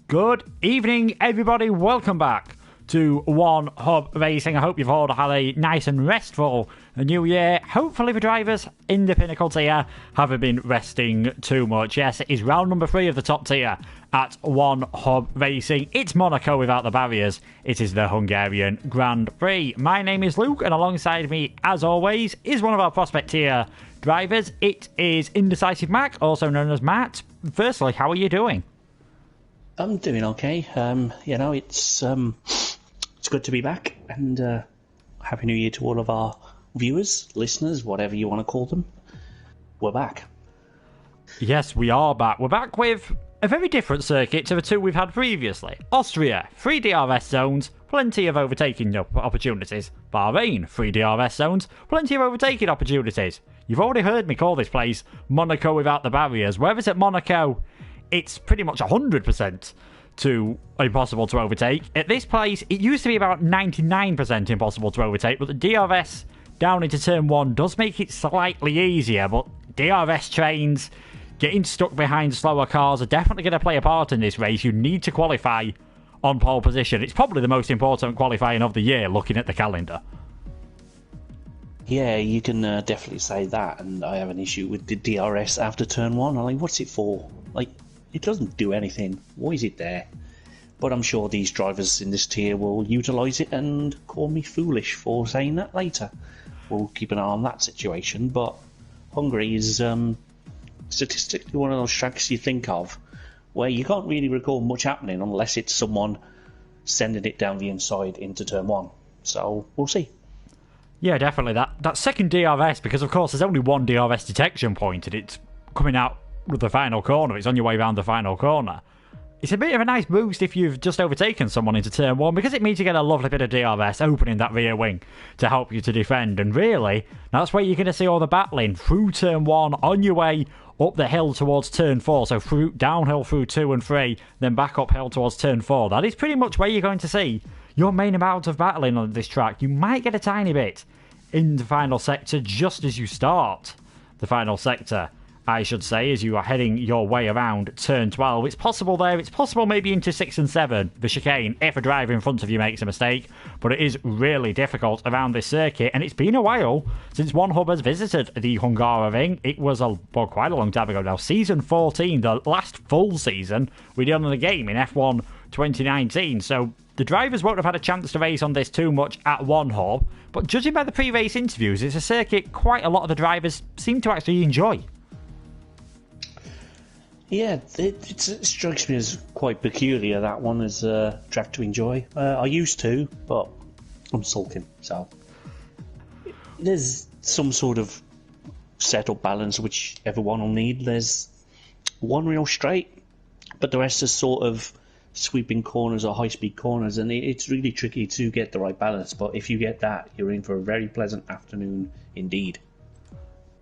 Good evening, everybody. Welcome back to One Hub Racing. I hope you've all had a nice and restful new year. Hopefully the drivers in the Pinnacle tier haven't been resting too much. Yes, it is round number 3 of the top tier at One Hub Racing. It's Monaco without the barriers. It is the Hungarian Grand Prix. My name is Luke, and alongside me, as always, is one of our prospect tier drivers. It is Indecisive Mac, also known as Matt. Firstly, how are you doing? I'm doing okay. It's good to be back, and Happy New Year to all of our viewers, listeners, whatever you want to call them. We're back. Yes, we are back. We're back with a very different circuit to the two we've had previously. Austria, 3 DRS zones, plenty of overtaking opportunities. Bahrain, 3 DRS zones, plenty of overtaking opportunities. You've already heard me call this place Monaco without the barriers. Whereas at Monaco, it's pretty much 100% too impossible to overtake. At this place, it used to be about 99% impossible to overtake, but the DRS down into turn 1 does make it slightly easier, but DRS trains, getting stuck behind slower cars are definitely going to play a part in this race. You need to qualify on pole position. It's probably the most important qualifying of the year, looking at the calendar. Yeah, you can definitely say that, and I have an issue with the DRS after turn 1. I'm like, what's it for? Like, it doesn't do anything. Why is it there? But I'm sure these drivers in this tier will utilise it and call me foolish for saying that later. We'll keep an eye on that situation, but Hungary is statistically one of those tracks you think of where you can't really recall much happening unless it's someone sending it down the inside into turn 1. So we'll see. Yeah, definitely. That second DRS, because of course there's only one DRS detection point and it's coming out with the final corner. It's on your way around the final corner. It's a bit of a nice boost if you've just overtaken someone into turn 1, because it means you get a lovely bit of DRS opening that rear wing to help you to defend. And really, that's where you're going to see all the battling through turn 1, on your way up the hill towards turn 4. So downhill through 2 and 3, then back uphill towards turn 4. That is pretty much where you're going to see your main amount of battling on this track. You might get a tiny bit in the final sector just as you start the final sector, I should say, as you are heading your way around turn 12. It's possible there. It's possible maybe into 6 and 7, the chicane, if a driver in front of you makes a mistake. But it is really difficult around this circuit, and it's been a while since One Hub has visited the Hungaroring. It was quite a long time ago now. Season 14, the last full season we did on the game in F1 2019. So the drivers won't have had a chance to race on this too much at One Hub. But judging by the pre-race interviews, it's a circuit quite a lot of the drivers seem to actually enjoy. Yeah, it strikes me as quite peculiar, that one, as a track to enjoy. I used to, but I'm sulking, so. There's some sort of setup balance which everyone will need. There's one real straight, but the rest is sort of sweeping corners or high-speed corners, and it's really tricky to get the right balance. But if you get that, you're in for a very pleasant afternoon indeed.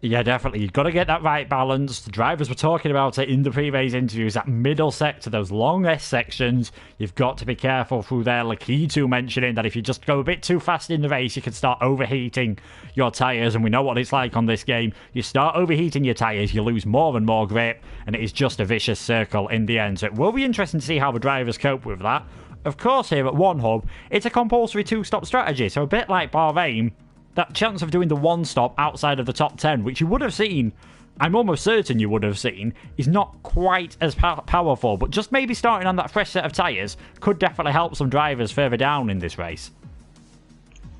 Yeah, definitely. You've got to get that right balance. The drivers were talking about it in the pre-race interviews. That middle sector, those long S sections, you've got to be careful through there. Lakitu mentioning that if you just go a bit too fast in the race, you can start overheating your tyres. And we know what it's like on this game. You start overheating your tyres, you lose more and more grip, and it is just a vicious circle in the end. So it will be interesting to see how the drivers cope with that. Of course, here at One Hub, it's a compulsory 2-stop strategy. So a bit like Bahrain, that chance of doing the one stop outside of the top 10, which you would have seen, I'm almost certain you would have seen, is not quite as powerful, but just maybe starting on that fresh set of tyres could definitely help some drivers further down in this race.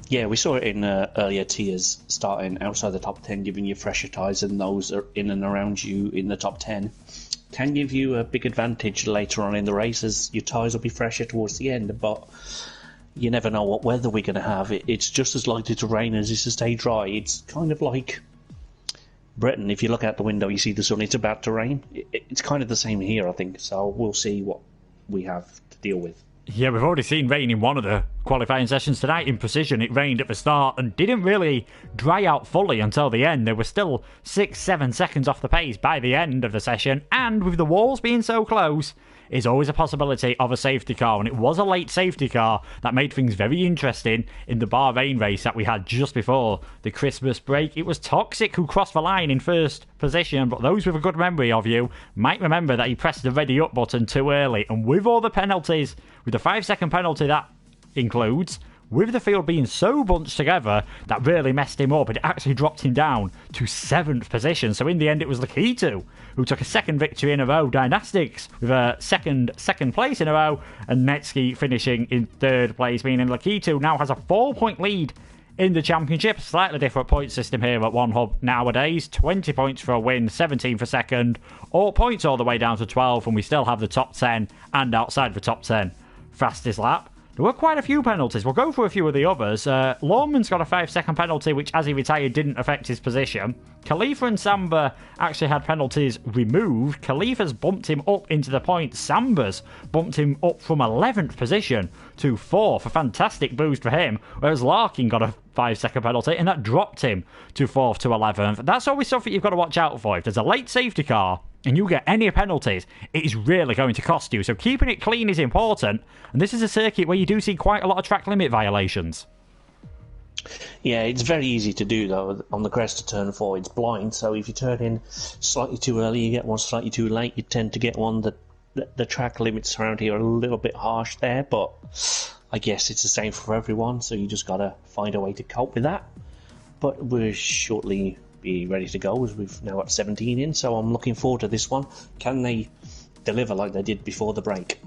Yeah, we saw it in earlier tiers, starting outside the top 10, giving you fresher tyres, and those are in and around you in the top 10 can give you a big advantage later on in the race, as your tyres will be fresher towards the end, but you never know what weather we're going to have. It's just as likely to rain as it is to stay dry. It's kind of like Britain. If you look out the window, you see the sun, it's about to rain. It's kind of the same here, I think. So we'll see what we have to deal with. Yeah, we've already seen rain in one of the qualifying sessions tonight in Precision. It rained at the start and didn't really dry out fully until the end. There were still 6-7 seconds off the pace by the end of the session, and with the walls being so close, is always a possibility of a safety car, and it was a late safety car that made things very interesting in the Bahrain race that we had just before the Christmas break. It was Toxic who crossed the line in first position, but those with a good memory of you might remember that he pressed the ready up button too early, and with all the penalties, with the 5-second penalty that includes, with the field being so bunched together, that really messed him up. It actually dropped him down to 7th position. So in the end, it was Lakitu who took a second victory in a row. Dynastics with a second place in a row, and Netsky finishing in 3rd place, meaning Lakitu now has a 4-point lead in the championship. Slightly different point system here at One Hub nowadays. 20 points for a win, 17 for second. All points all the way down to 12, and we still have the top 10 and outside the top 10 fastest lap. There were quite a few penalties. We'll go through a few of the others. Lawman's got a 5-second penalty, which, as he retired, didn't affect his position. Khalifa and Samba actually had penalties removed. Khalifa's bumped him up into the points. Samba's bumped him up from 11th position to 4th. A fantastic boost for him. Whereas Larkin got a 5-second penalty, and that dropped him to 4th to 11th. That's always something you've got to watch out for. If there's a late safety car and you get any penalties, it is really going to cost you. So keeping it clean is important. And this is a circuit where you do see quite a lot of track limit violations. Yeah, it's very easy to do, though. On the crest of turn 4, it's blind. So if you turn in slightly too early, you get one slightly too late. You tend to get one that the track limits around here are a little bit harsh there. But I guess it's the same for everyone. So you just got to find a way to cope with that. But we're shortly be ready to go, as we've now got 17 in, so I'm looking forward to this one. Can they deliver like they did before the break?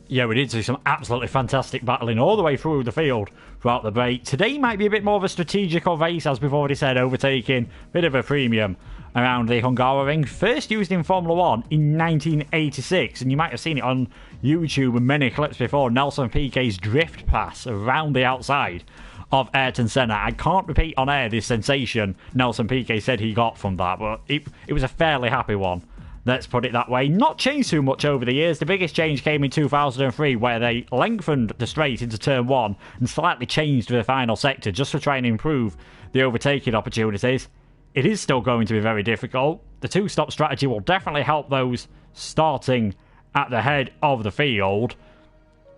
Yeah, we did see some absolutely fantastic battling all the way through the field throughout the break. Today might be a bit more of a strategical race, as we've already said, overtaking a bit of a premium around the Hungaroring. First used in Formula 1 in 1986, and you might have seen it on YouTube and many clips before, Nelson Piquet's drift pass around the outside of Ayrton Senna. I can't repeat on air this sensation Nelson Piquet said he got from that, but it was a fairly happy one. Let's put it that way. Not changed too much over the years. The biggest change came in 2003, where they lengthened the straight into turn 1 and slightly changed the final sector just to try and improve the overtaking opportunities. It is still going to be very difficult. The two-stop strategy will definitely help those starting at the head of the field.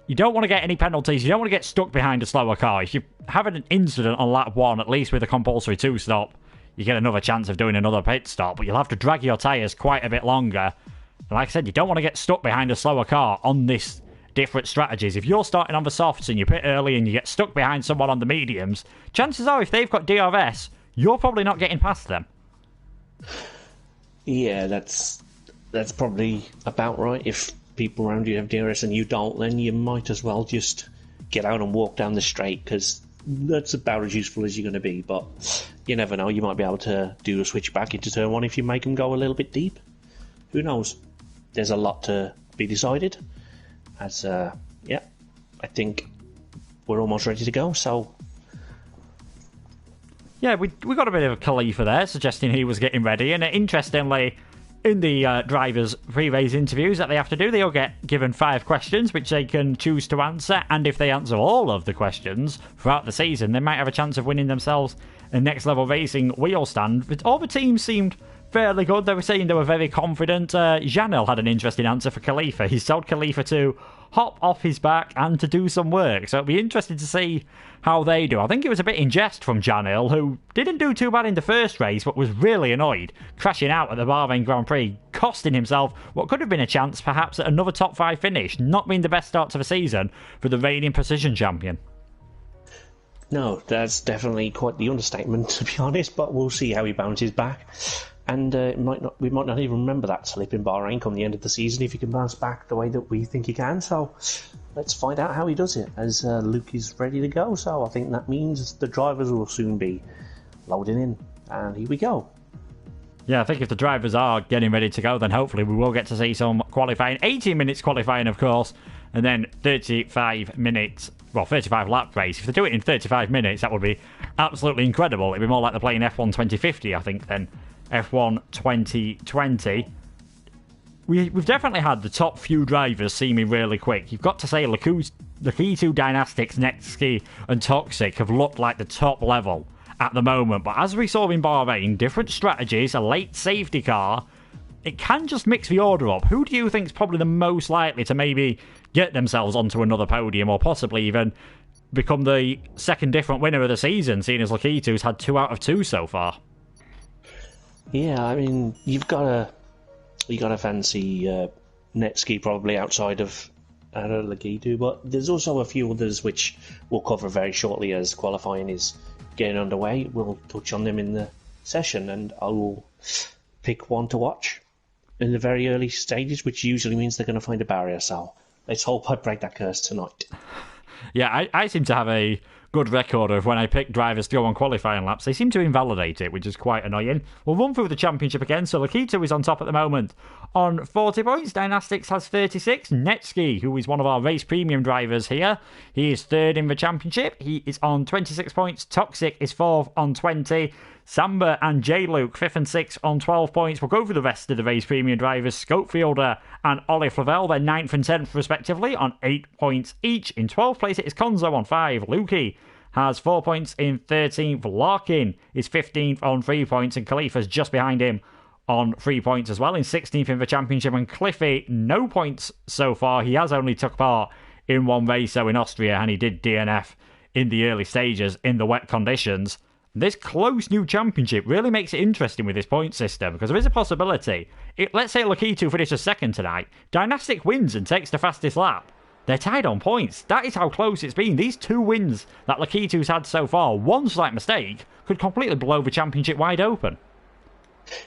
You don't want to get any penalties. You don't want to get stuck behind a slower car. If you have an incident on lap 1, at least with a compulsory two-stop, you get another chance of doing another pit stop, but you'll have to drag your tyres quite a bit longer. And like I said, you don't want to get stuck behind a slower car on this different strategies. If you're starting on the softs and you pit early and you get stuck behind someone on the mediums, chances are if they've got DRS, you're probably not getting past them. Yeah, that's probably about right. If people around you have DRS and you don't, then you might as well just get out and walk down the straight, because that's about as useful as you're going to be. But you never know, you might be able to do a switch back into turn 1 if you make them go a little bit deep. Who knows? There's a lot to be decided. As I think we're almost ready to go, so yeah, we got a bit of a Khalifa there suggesting he was getting ready. And interestingly, in the drivers' pre-race interviews that they have to do, they all get given 5 questions which they can choose to answer, and if they answer all of the questions throughout the season, they might have a chance of winning themselves a Next Level Racing wheel stand. But all the teams seemed fairly good. They were saying they were very confident. Janel had an interesting answer for Khalifa. He told Khalifa to hop off his back and to do some work, so it'll be interesting to see how they do. I think it was a bit in jest from Janil, who didn't do too bad in the first race, but was really annoyed, crashing out at the Bahrain Grand Prix, costing himself what could have been a chance perhaps at another top 5 finish, not being the best start to the season for the reigning precision champion. No, that's definitely quite the understatement, to be honest, but we'll see how he bounces back. And we might not even remember that slip in Bahrain come the end of the season if he can bounce back the way that we think he can. So let's find out how he does it, as Luke is ready to go. So I think that means the drivers will soon be loading in. And here we go. Yeah, I think if the drivers are getting ready to go, then hopefully we will get to see some qualifying. 18 minutes qualifying, of course, and then 35 minutes, 35 lap race. If they do it in 35 minutes, that would be absolutely incredible. It'd be more like they're playing F1 2050, I think, than F1 2020. We've definitely had the top few drivers seeming really quick. You've got to say Lakitu, Dynastics, Netsky and Toxic have looked like the top level at the moment. But as we saw in Bahrain, different strategies, a late safety car, it can just mix the order up. Who do you think is probably the most likely to maybe get themselves onto another podium, or possibly even become the second different winner of the season, seeing as Lakitu's had 2 out of 2 so far? Yeah, I mean, you've got to fancy Netski probably outside of Lakitu, but there's also a few others which we'll cover very shortly as qualifying is getting underway. We'll touch on them in the session, and I will pick one to watch in the very early stages, which usually means they're going to find a barrier. So let's hope I break that curse tonight. Yeah, I seem to have a good record of when I pick drivers to go on qualifying laps, they seem to invalidate it, which is quite annoying. We'll run through the championship again. So Lakitu is on top at the moment on 40 points. Dynastics has 36. Netski, who is one of our race premium drivers here, he is third in the championship. He is on 26 points. Toxic is fourth on 20. Samba and J-Luke, 5th and 6th on 12 points. We'll go through the rest of the race premium drivers. Scopefielder and Ollie Flavel, they're 9th and 10th respectively on 8 points each. In 12th place it is Konzo on 5. Lukey has 4 points in 13th. Larkin is 15th on 3 points, and Khalifa's just behind him on 3 points as well, in 16th in the championship. And Cliffy, no points so far. He has only took part in one race, so in Austria, and he did DNF in the early stages in the wet conditions. This close new championship really makes it interesting with this point system, because there is a possibility. Let's say Lakitu finishes second tonight, Dynastic wins and takes the fastest lap. They're tied on points. That is how close it's been. These 2 wins that Lakitu's had so far, one slight mistake could completely blow the championship wide open.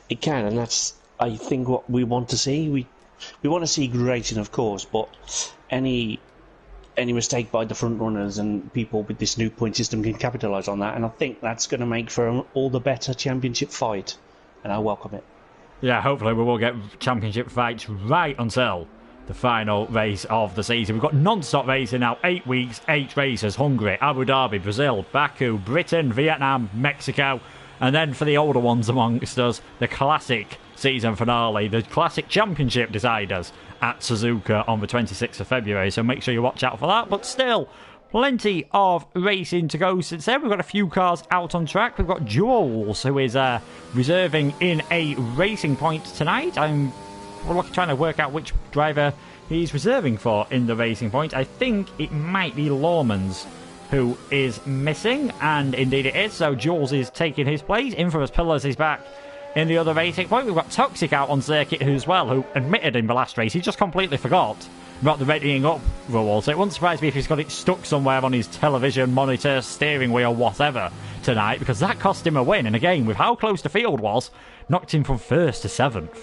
It can, and that's, I think, what we want to see. We want to see racing, of course, but any mistake by the front runners and people with this new point system can capitalise on that, and I think that's going to make for an all the better championship fight, and I welcome it. Yeah, hopefully we will get championship fights right until the final race of the season. We've got non-stop racing now, 8 weeks, 8 races: Hungary, Abu Dhabi, Brazil, Baku, Britain, Vietnam, Mexico, and then for the older ones amongst us, the classic season finale, the classic championship deciders at Suzuka on the 26th of February, so make sure you watch out for that. But still, plenty of racing to go since then. We've got a few cars out on track. We've got Jules, who is reserving in a racing point tonight. We're trying to work out which driver he's reserving for in the racing point. I think it might be Lawmans who is missing, and indeed it is, so Jules is taking his place. Infamous Pillars is back in the other racing point. We've got Toxic out on circuit as well, who admitted in the last race he just completely forgot about the readying up rule, so it wouldn't surprise me if he's got it stuck somewhere on his television, monitor, steering wheel, whatever tonight, because that cost him a win, and again, with how close the field was, knocked him from 1st to 7th.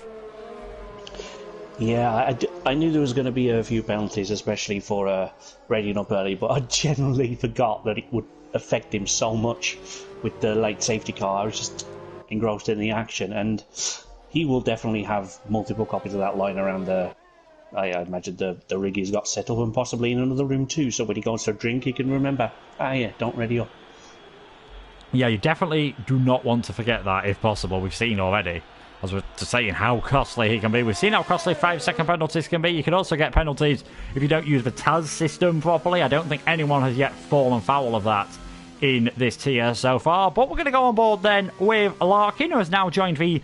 Yeah, I knew there was going to be a few penalties, especially for readying up early, but I generally forgot that it would affect him so much with the late safety car. I was just engrossed in the action, and he will definitely have multiple copies of that lying around the... I imagine the rig he's got set up, and possibly in another room too, so when he goes for a drink he can remember, don't ready up. Yeah, you definitely do not want to forget that if possible. We've seen already, as we're saying, how costly he can be. We've seen how costly 5-second penalties can be. You can also get penalties if you don't use the TAS system properly. I don't think anyone has yet fallen foul of that in this tier so far. But we're going to go on board then with Larkin, who has now joined the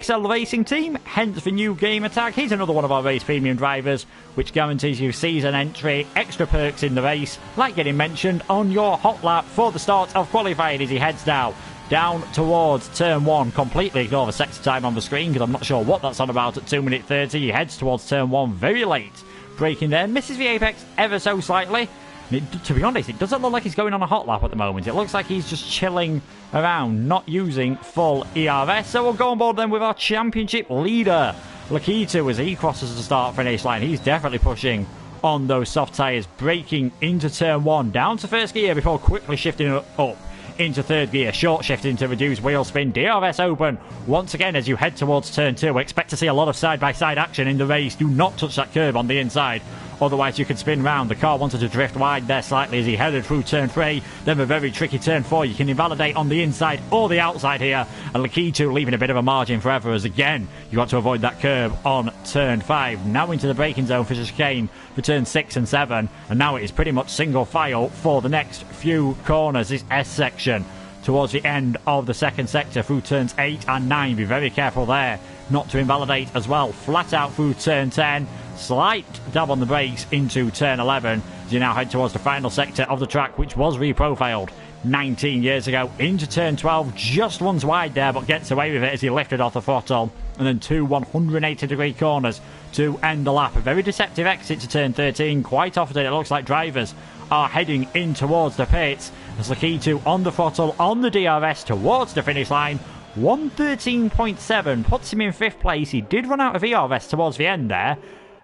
XL Racing team, hence the new gamer tag. He's another one of our race premium drivers, which guarantees you season entry, extra perks in the race, like getting mentioned on your hot lap for the start of qualifying as he heads now down towards turn 1. Completely ignore the sector time on the screen, because I'm not sure what that's on about at 2 minute 30. He heads towards turn 1 very late, braking there, misses the apex ever so slightly. To be honest, it doesn't look like he's going on a hot lap at the moment. It looks like he's just chilling around, not using full ERS. So we'll go on board then with our championship leader, Lakitu, as he crosses the start-finish line. He's definitely pushing on those soft tyres, braking into turn 1, down to first gear before quickly shifting up into third gear. Short shifting to reduce wheel spin. DRS open once again as you head towards turn 2. Expect to see a lot of side-by-side action in the race. Do not touch that curb on the inside, otherwise you could spin round. The car wanted to drift wide there slightly as he headed through turn 3, then a very tricky turn 4. You can invalidate on the inside or the outside here, and Lakitu leaving a bit of a margin forever, as again you got to avoid that curb on turn 5. Now into the braking zone for chicane for turn 6 and 7, and now it is pretty much single file for the next few corners. This S section towards the end of the second sector through turns 8 and 9. Be very careful there not to invalidate as well. Flat out through turn 10, slight dab on the brakes into turn 11 as you now head towards the final sector of the track, which was reprofiled 19 years ago. Into turn 12, just once wide there, but gets away with it as he lifted off the throttle. And then two 180-degree corners to end the lap. A very deceptive exit to turn 13. Quite often it looks like drivers are heading in towards the pits as Lakitu on the throttle on the DRS towards the finish line. 113.7 puts him in 5th place. He did run out of ERS towards the end there.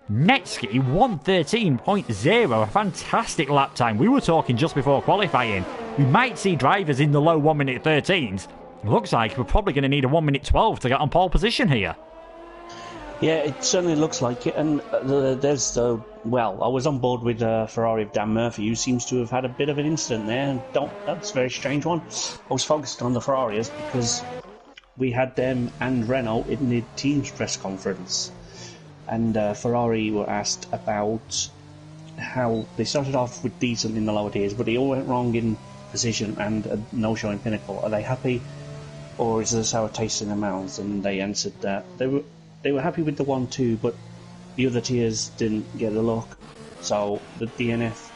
Netsky 113.0, a fantastic lap time. We were talking just before qualifying, we might see drivers in the low 1 minute 13s. Looks like we're probably going to need a 1 minute 12 to get on pole position here. Yeah, it certainly looks like it. And there's well, I was on board with Ferrari of Dan Murphy, who seems to have had a bit of an incident there. That's a very strange one. I was focused on the Ferraris because we had them and Renault in the team's press conference. And Ferrari were asked about how they started off with decent in the lower tiers, but it all went wrong in position and a no-show in Pinnacle. Are they happy, or is there a sour taste in their mouths? And they answered that they were happy with the 1-2, but the other tiers didn't get a look. So the DNF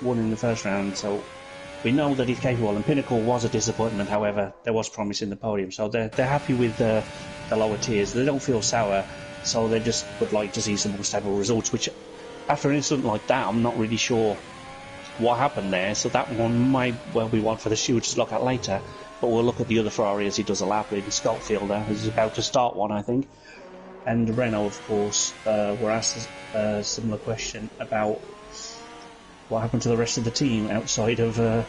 won in the first round. So we know that he's capable, and Pinnacle was a disappointment. However, there was promise in the podium, so they're happy with the lower tiers. They don't feel sour, so they just would like to see some more stable results. Which, after an incident like that, I'm not really sure what happened there. So that one might well be one for the stewards to look at later. But we'll look at the other Ferrari as he does a lap in Scottfielder, who's about to start one, I think. And Renault, of course, were asked a similar question about what happened to the rest of the team outside of a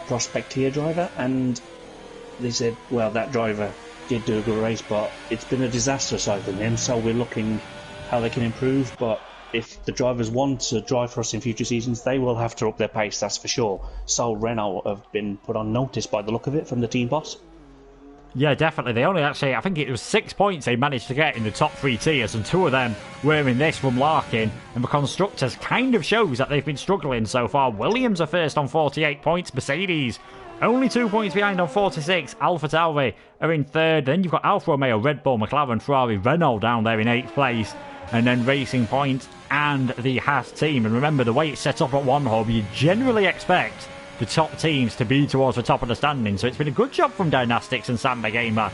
prospect tier driver, and they said, well, that driver did do a good race, but it's been a disaster aside from him, so we're looking how they can improve. But if the drivers want to drive for us in future seasons, they will have to up their pace, that's for sure. So Renault have been put on notice by the look of it from the team boss. Yeah, definitely. They only actually, I think it was 6 points they managed to get in the top 3 tiers, and 2 of them were in this from Larkin. And the constructors kind of shows that they've been struggling so far. Williams are first on 48 points. Mercedes only 2 points behind on 46. Alfa Tauri are in 3rd. Then you've got Alfa Romeo, Red Bull, McLaren, Ferrari, Renault down there in 8th place. And then Racing Point and the Haas team. And remember, the way it's set up at one hub, you generally expect the top teams to be towards the top of the standing. So it's been a good job from Dynastics and Samba Gamer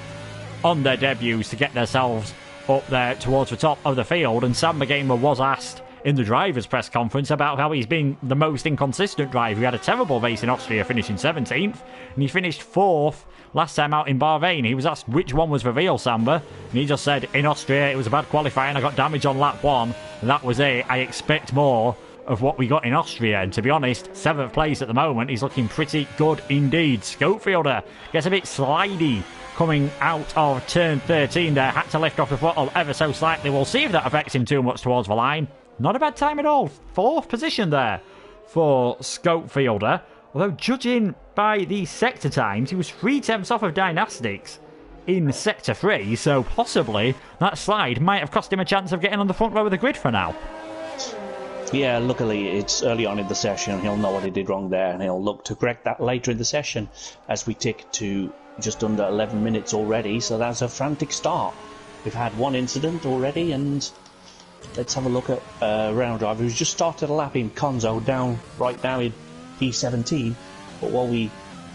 on their debuts to get themselves up there towards the top of the field. And Samba Gamer was asked in the drivers' press conference about how he's been the most inconsistent driver. He had a terrible race in Austria, finishing 17th, and he finished 4th last time out in Bahrain. He was asked which one was for real, Samba, and he just said, in Austria it was a bad qualifying, I got damage on lap 1, and that was it. I expect more of what we got in Austria. And to be honest, 7th place at the moment, he's looking pretty good indeed. Scopefielder gets a bit slidey coming out of turn 13 there, had to lift off the throttle ever so slightly. We'll see if that affects him too much towards the line. Not a bad time at all. 4th position there for Scopefielder, although judging by the sector times, he was 3/10 off of Dynastics in sector 3, so possibly that slide might have cost him a chance of getting on the front row of the grid for now. Yeah, luckily it's early on in the session. He'll know what he did wrong there, and he'll look to correct that later in the session as we tick to just under 11 minutes already. So that's a frantic start. We've had one incident already, and let's have a look at Renault driver who's just started a lap in Conzo down right now in P17. But while we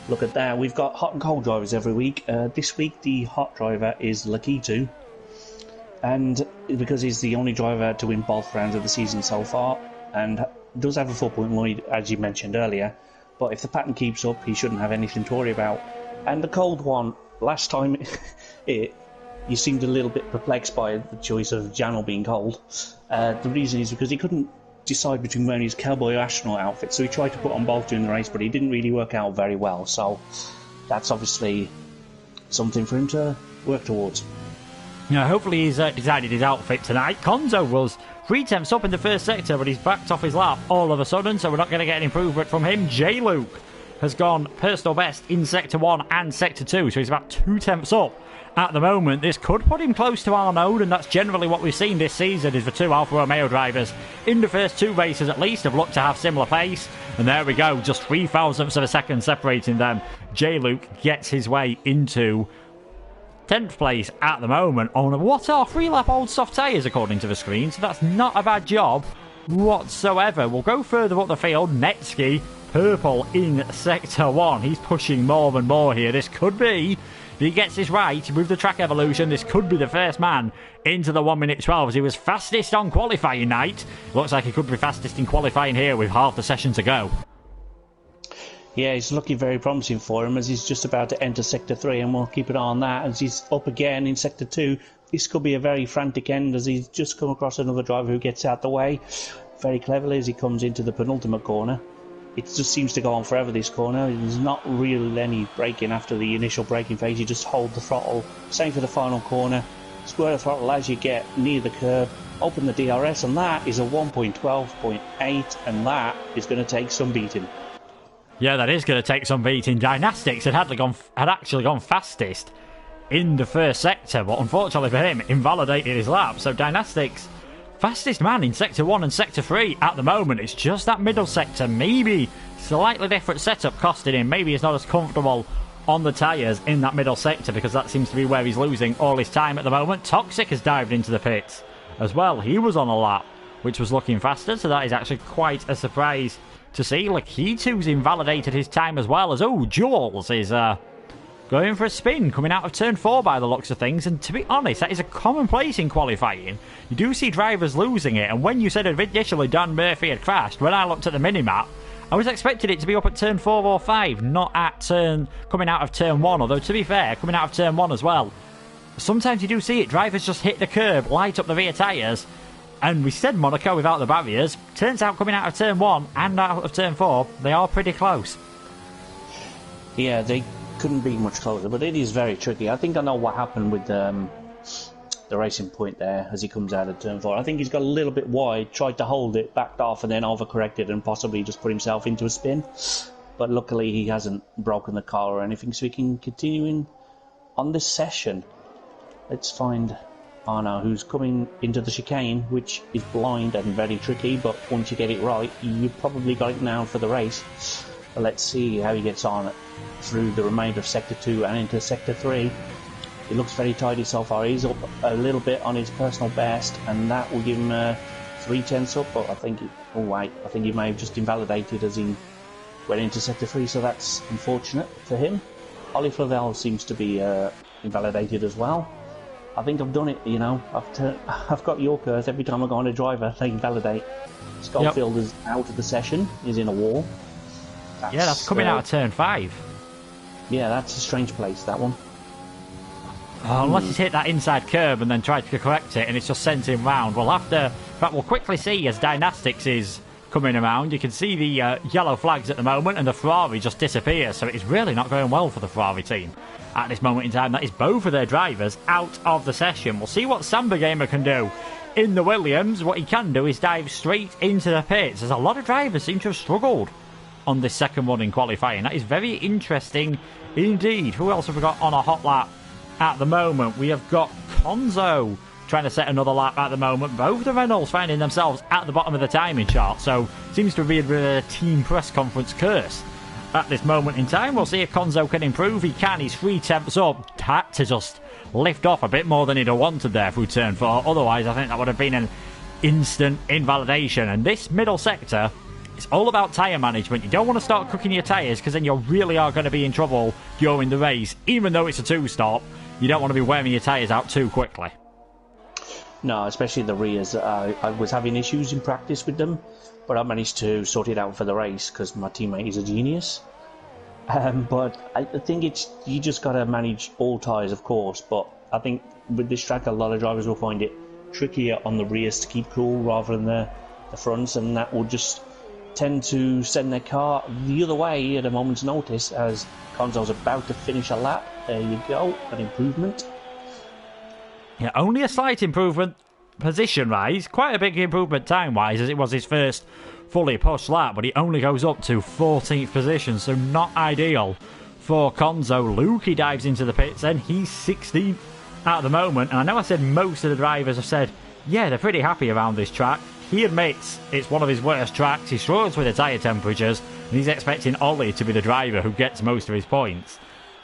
look at that, we've got hot and cold drivers every week. This week the hot driver is Lakitu, and because he's the only driver to win both rounds of the season so far, and does have a 4-point lead as you mentioned earlier, but if the pattern keeps up he shouldn't have anything to worry about. And the cold one, last time you seemed a little bit perplexed by the choice of Janel being cold. The reason is because he couldn't decide between wearing his cowboy or astronaut outfit, so he tried to put on both during the race, but he didn't really work out very well, so that's obviously something for him to work towards. Yeah, hopefully he's decided his outfit tonight. Conzo was 3/10 up in the first sector, but he's backed off his lap all of a sudden, so we're not going to get an improvement from him. J-Luke has gone personal best in sector 1 and sector 2, so he's about 2/10 up at the moment. This could put him close to Arnaud, and that's generally what we've seen this season, is the 2 Alfa Romeo drivers in the first 2 races at least have looked to have similar pace. And there we go, just 0.003 of a second separating them. J-Luke gets his way into 10th place at the moment on what are 3-lap old soft tyres according to the screen, so that's not a bad job whatsoever. We'll go further up the field. Netsky, purple in Sector 1. He's pushing more and more here. This could be, if he gets this right with the track evolution, this could be the first man into the 1 minute 12 as he was fastest on qualifying night. Looks like he could be fastest in qualifying here with half the session to go. Yeah, it's looking very promising for him as he's just about to enter Sector 3, and we'll keep an eye on that as he's up again in Sector 2. This could be a very frantic end as he's just come across another driver who gets out the way very cleverly as he comes into the penultimate corner. It just seems to go on forever, this corner. There's not really any braking after the initial braking phase. You just hold the throttle. Same for the final corner. Square the throttle as you get near the curb. Open the DRS, and that is a 1.12.8, and that is going to take some beating. Yeah, that is going to take some beating. Dynastics had actually gone fastest in the first sector, but unfortunately for him, invalidated his lap. So Dynastics, fastest man in Sector 1 and Sector 3 at the moment. It's just that middle sector, maybe slightly different setup costing him. Maybe he's not as comfortable on the tyres in that middle sector because that seems to be where he's losing all his time at the moment. Toxic has dived into the pits as well. He was on a lap which was looking faster, so that is actually quite a surprise to see. Like, he too's invalidated his time as well as, Jules is going for a spin coming out of turn 4 by the looks of things, and to be honest, that is a commonplace in qualifying. You do see drivers losing it, and when you said initially Dan Murphy had crashed, when I looked at the minimap, I was expecting it to be up at turn 4 or 5, not at coming out of turn 1, although to be fair, coming out of turn 1 as well. Sometimes you do see it, drivers just hit the curb, light up the rear tyres, and we said Monaco without the barriers. Turns out coming out of turn 1 and out of turn 4, they are pretty close. Yeah, they couldn't be much closer, but it is very tricky. I think I know what happened with the Racing Point there as he comes out of turn 4. I think he's got a little bit wide, tried to hold it, backed off, and then overcorrected and possibly just put himself into a spin. But luckily he hasn't broken the car or anything, so we can continue on this session. Let's find Arno, who's coming into the chicane, which is blind and very tricky, but once you get it right, you've probably got it now for the race. But let's see how he gets on through the remainder of Sector 2 and into Sector 3. He looks very tidy so far. He's up a little bit on his personal best, and that will give him 3/10 up, but I think he may have just invalidated as he went into Sector 3, so that's unfortunate for him. Ollie Flavel seems to be invalidated as well. I think I've done it, I've got Yorkers every time I go on a driver, they invalidate. Schofield is out of the session, he's in a wall. That's coming out of turn 5. Yeah, that's a strange place, that one. Unless he's hit that inside curb and then tried to correct it and it's just sent him round. We'll quickly see as Dynastics is coming around. You can see the yellow flags at the moment and the Ferrari just disappears, so it's really not going well for the Ferrari team at this moment in time. That is both of their drivers out of the session. We'll see what Samba Gamer can do in the Williams. What he can do is dive straight into the pits, as a lot of drivers seem to have struggled on this second one in qualifying. That is very interesting indeed. Who else have we got on a hot lap at the moment? We have got Konzo trying to set another lap at the moment. Both the Renaults finding themselves at the bottom of the timing chart, so seems to be a team press conference curse at this moment in time. We'll see if Konzo can improve. He can. He's 3/10 up. Had to just lift off a bit more than he'd have wanted there through turn 4. Otherwise, I think that would have been an instant invalidation. And this middle sector, it's all about tyre management. You don't want to start cooking your tyres because then you really are going to be in trouble during the race. Even though it's a 2-stop, you don't want to be wearing your tyres out too quickly. No, especially the rears. I was having issues in practice with them, but I managed to sort it out for the race because my teammate is a genius. But I think you just got to manage all tyres, of course, but I think with this track a lot of drivers will find it trickier on the rears to keep cool rather than the fronts, and that will just tend to send their car the other way at a moment's notice as Konzo's about to finish a lap. There you go, an improvement. Yeah, only a slight improvement position-wise. Quite a big improvement time-wise, as it was his first fully pushed lap, but he only goes up to 14th position, so not ideal for Konzo. Luki dives into the pits, and he's 16th at the moment. And I know I said most of the drivers have said, yeah, they're pretty happy around this track. He admits it's one of his worst tracks. He struggles with the tyre temperatures, and he's expecting Ollie to be the driver who gets most of his points.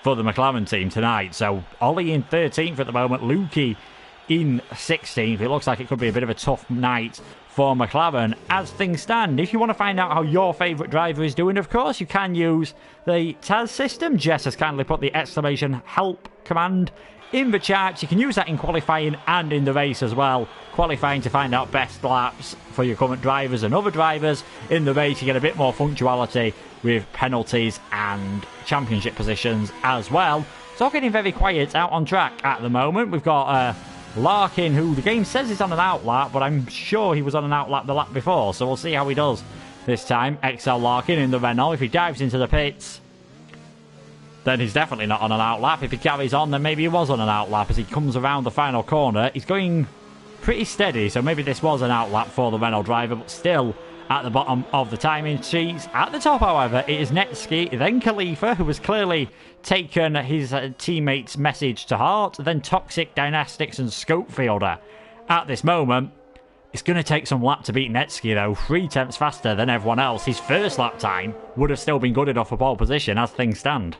for the McLaren team tonight. So Ollie in 13th at the moment, Lukey in 16th. It looks like it could be a bit of a tough night for McLaren as things stand. If you want to find out how your favourite driver is doing, of course, you can use the TAS system. Jess has kindly put the !help command in the chat. You can use that in qualifying and in the race as well. Qualifying to find out best laps for your current drivers and other drivers. In the race, you get a bit more punctuality with penalties and championship positions as well. It's all getting very quiet out on track at the moment. We've got Larkin, who the game says is on an outlap, but I'm sure he was on an outlap the lap before, so we'll see how he does this time. XL Larkin in the Renault. If he dives into the pits, then he's definitely not on an outlap. If he carries on, then maybe he was on an outlap as he comes around the final corner. He's going pretty steady, so maybe this was an outlap for the Renault driver, but still at the bottom of the timing sheets. At the top, however, it is Netsky, then Khalifa, who has clearly taken his teammates' message to heart, then Toxic, Dynastics and Scopefielder. At this moment, it's going to take some lap to beat Netsky, though. 3 tenths faster than everyone else. His first lap time would have still been good enough for pole position as things stand.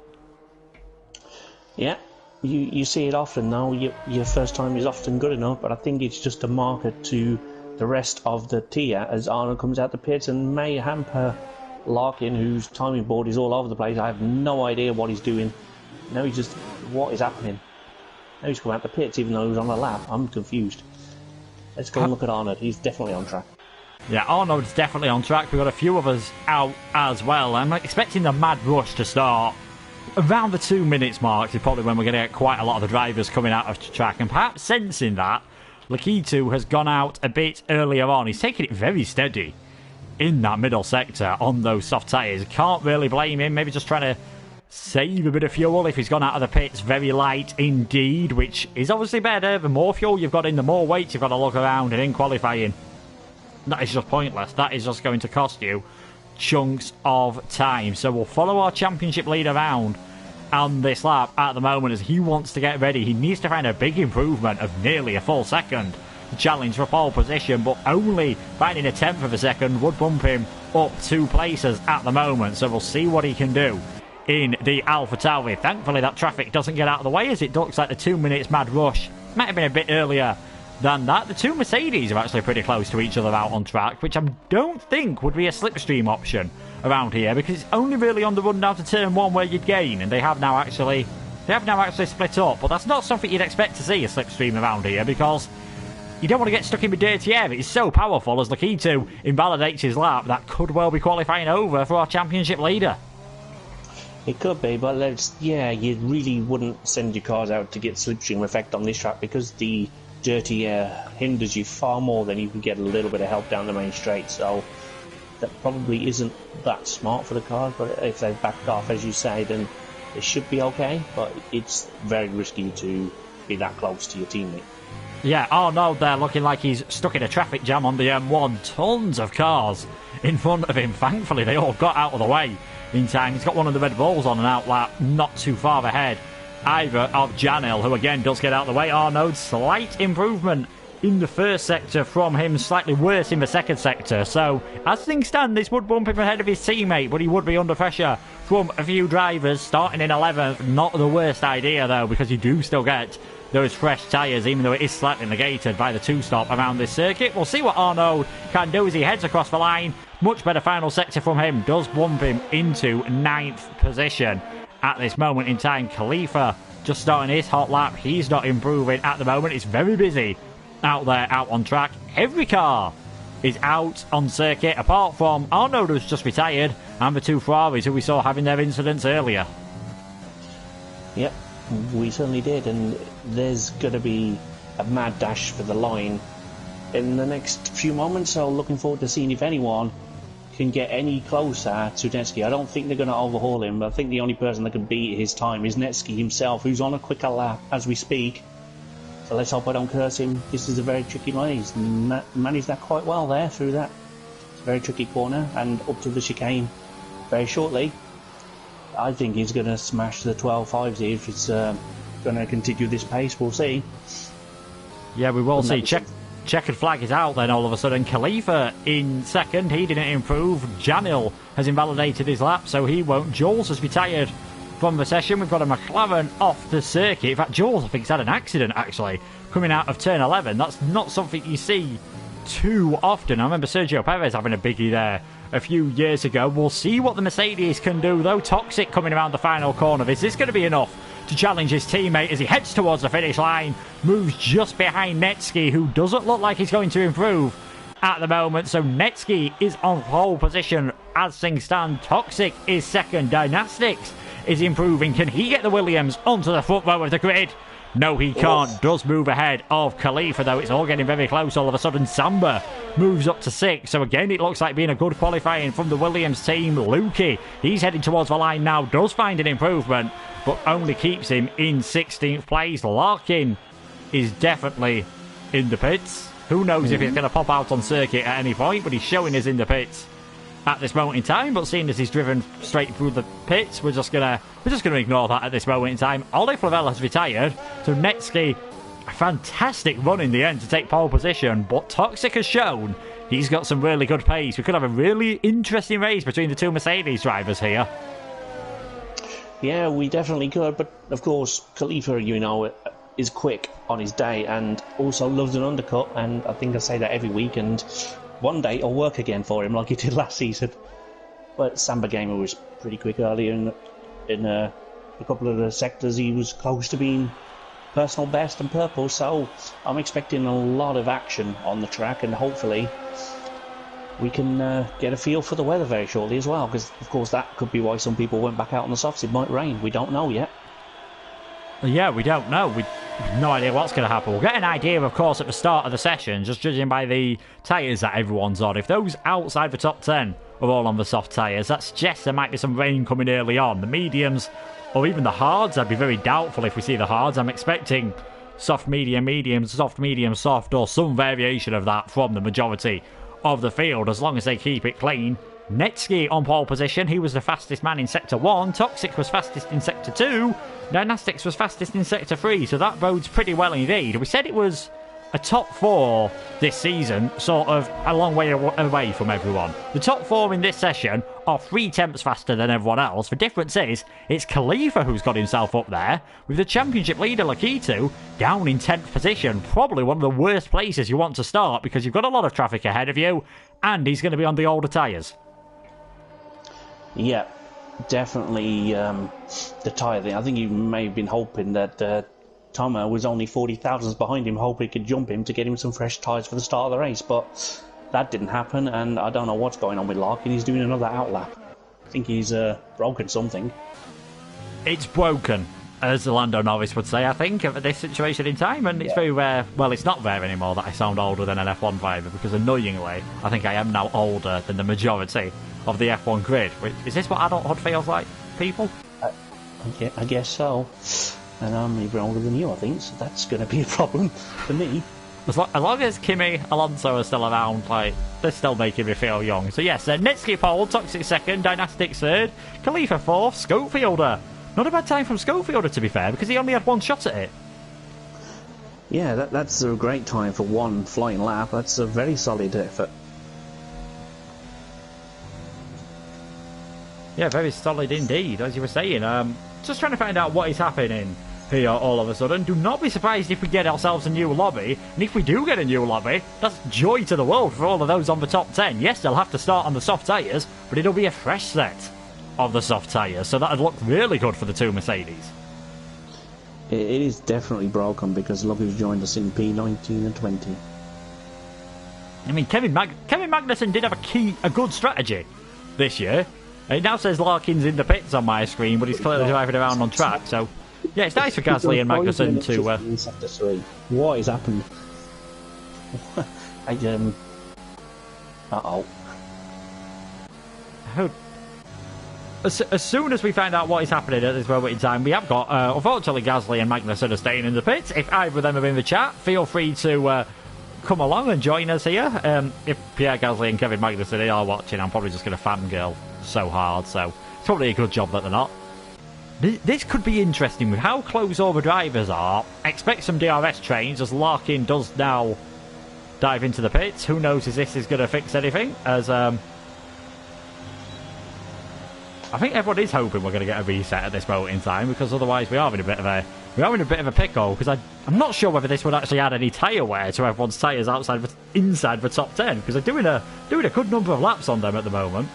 Yeah, you see it often now. Your first time is often good enough, but I think it's just a marker to the rest of the tier as Arnold comes out the pits and may hamper Larkin, whose timing board is all over the place. I have no idea what he's doing. No, he's just... what is happening? Now he's come out the pits even though he's on a lap. I'm confused. Let's go and look at Arnold. He's definitely on track. Yeah, Arnold's definitely on track. We've got a few of us out as well. I'm expecting the mad rush to start around the 2 minutes mark is probably when we're going to get quite a lot of the drivers coming out of track, and perhaps sensing that, Lakitu has gone out a bit earlier on. He's taking it very steady in that middle sector on those soft tyres. Can't really blame him. Maybe just trying to save a bit of fuel if he's gone out of the pits very light indeed, which is obviously better. The more fuel you've got in, the more weight you've got to look around, and in qualifying, that is just pointless. That is just going to cost you chunks of time. So we'll follow our championship lead around on this lap at the moment as he wants to get ready. He needs to find a big improvement of nearly a full second to challenge for pole position, but only finding a tenth of a second would bump him up 2 places at the moment. So we'll see what he can do in the Alpha Tauri. Thankfully that traffic doesn't get out of the way as it looks like the 2 minutes mad rush might have been a bit earlier than that. The 2 Mercedes are actually pretty close to each other out on track, which I don't think would be a slipstream option around here, because it's only really on the run down to turn 1 where you'd gain, and they have now actually split up. But that's not something you'd expect to see, a slipstream around here, because you don't want to get stuck in the dirty air. It's so powerful as Lakitu invalidates his lap. That could well be qualifying over for our championship leader. It could be, but you really wouldn't send your cars out to get slipstream effect on this track, because the dirty air hinders you far more than you can get a little bit of help down the main straight. So that probably isn't that smart for the cars, but if they've backed off, as you say, then it should be okay. But it's very risky to be that close to your teammate. Yeah, Arnold there looking like he's stuck in a traffic jam on the M1. Tons of cars in front of him. Thankfully, they all got out of the way in time. He's got one of the Red Bulls on an outlap, not too far ahead either of Janil, who again does get out of the way. Arnold, slight improvement in the first sector from him, slightly worse in the second sector. So, as things stand, this would bump him ahead of his teammate, but he would be under pressure from a few drivers. Starting in 11th, not the worst idea though, because you do still get those fresh tyres, even though it is slightly negated by the 2-stop around this circuit. We'll see what Arnold can do as he heads across the line. Much better final sector from him, does bump him into 9th position. At this moment in time, Khalifa just starting his hot lap. He's not improving at the moment. It's very busy out there, out on track. Every car is out on circuit, apart from Arnold, who's just retired, and the 2 Ferraris who we saw having their incidents earlier. Yep, we certainly did, and there's going to be a mad dash for the line in the next few moments, so looking forward to seeing if anyone can get any closer to Netsky. I don't think they're going to overhaul him, but I think the only person that can beat his time is Netsky himself, who's on a quicker lap as we speak. So let's hope I don't curse him. This is a very tricky line. He's managed that quite well there through that. It's a very tricky corner, and up to the chicane very shortly. I think he's going to smash the 12.5s here if it's going to continue this pace. We'll see. Yeah, we will see. Checkered flag is out then all of a sudden. Khalifa in second. He didn't improve. Janil has invalidated his lap, so he won't. Jules has retired from the session. We've got a McLaren off the circuit. In fact, Jules, I think, has had an accident, actually, coming out of turn 11. That's not something you see too often. I remember Sergio Perez having a biggie there a few years ago. We'll see what the Mercedes can do, though. Toxic coming around the final corner. Is this going to be enough to challenge his teammate as he heads towards the finish line? Moves just behind Netsky, who doesn't look like he's going to improve at the moment. So Netsky is on pole position as things stand. Toxic is second. Dynastics is improving. Can he get the Williams onto the front row of the grid? No, he can't. Does move ahead of Khalifa, though. It's all getting very close. All of a sudden, Samba moves up to 6. So again, it looks like being a good qualifying from the Williams team. Lukey, he's heading towards the line now. Does find an improvement, but only keeps him in 16th place. Larkin is definitely in the pits. Who knows if it's going to pop out on circuit at any point, but he's showing us in the pits at this moment in time. But seeing as he's driven straight through the pits, we're just gonna ignore that at this moment in time. Ollie Flavel has retired, so Netsky, a fantastic run in the end to take pole position, but Toxic has shown he's got some really good pace. We could have a really interesting race between the two Mercedes drivers here. Yeah, we definitely could, but of course Khalifa, is quick on his day and also loves an undercut, and I think I say that every week, and one day it'll work again for him like he did last season. But Samba Gamer was pretty quick earlier in a couple of the sectors. He was close to being personal best and purple, so I'm expecting a lot of action on the track, and hopefully we can get a feel for the weather very shortly as well, because of course that could be why some people went back out on the softs. It might rain, we don't know yet. Yeah, we don't know. We have no idea what's going to happen. We'll get an idea, of course, at the start of the session, just judging by the tyres that everyone's on. If those outside the top 10 are all on the soft tyres, that suggests there might be some rain coming early on. The mediums, or even the hards, I'd be very doubtful if we see the hards. I'm expecting soft, medium, medium, soft, medium, soft, or some variation of that from the majority of the field, as long as they keep it clean. Netsky on pole position. He was the fastest man in Sector 1. Toxic was fastest in Sector 2. Dynastics was fastest in Sector 3. So that bodes pretty well indeed. We said it was a top 4 this season, sort of a long way away from everyone. The top 4 in this session are 3 tenths faster than everyone else. The difference is, it's Khalifa who's got himself up there, with the championship leader Lakitu down in 10th position. Probably one of the worst places you want to start, because you've got a lot of traffic ahead of you, and he's going to be on the older tyres. Yeah, definitely the tyre thing. I think he may have been hoping that Tomo was only 40 thousandths behind him, hoping he could jump him to get him some fresh tyres for the start of the race, but that didn't happen, and I don't know what's going on with Larkin. He's doing another outlap. I think he's broken something. It's broken, as the Lando novice would say, I think, at this situation in time, and it's very rare. Well, it's not rare anymore that I sound older than an F1 driver, because annoyingly, I think I am now older than the majority of the F1 grid. Is this what adulthood feels like, people? I guess so. And I'm even older than you, I think, so that's going to be a problem for me. As long as Kimi Alonso are still around, they're still making me feel young. So yes, Netsky pole, Toxic second, Dynastics third, Khalifa fourth, Schofielder. Not a bad time from Schofielder, to be fair, because he only had one shot at it. Yeah, that's a great time for one flying lap. That's a very solid effort. Yeah, very solid indeed, as you were saying. Just trying to find out what is happening here all of a sudden. Do not be surprised if we get ourselves a new lobby. And if we do get a new lobby, that's joy to the world for all of those on the top 10. Yes, they'll have to start on the soft tyres, but it'll be a fresh set of the soft tyres. So that'd look really good for the two Mercedes. It is definitely broken, because look who's joined us in P19 and 20. I mean, Kevin Magnussen did have a good strategy this year. It now says Larkin's in the pits on my screen, but he's clearly driving around on track, so yeah, it's nice for Gasly and Magnussen to... What has happened? Uh-oh. As soon as we find out what is happening at this moment in time, we have got, unfortunately, Gasly and Magnussen are staying in the pits. If either of them are in the chat, feel free to come along and join us here. If Pierre Gasly and Kevin Magnussen are watching, I'm probably just going to fangirl so hard, so it's probably a good job that they're not. This could be interesting with how close all the drivers are. Expect some DRS trains, as Larkin does now dive into the pits. Who knows if this is going to fix anything, as I think everyone is hoping we're going to get a reset at this moment in time, because otherwise we are in a bit of a pickle. Because I'm not sure whether this would actually add any tyre wear to everyone's tyres inside the top 10, because they're doing a good number of laps on them at the moment.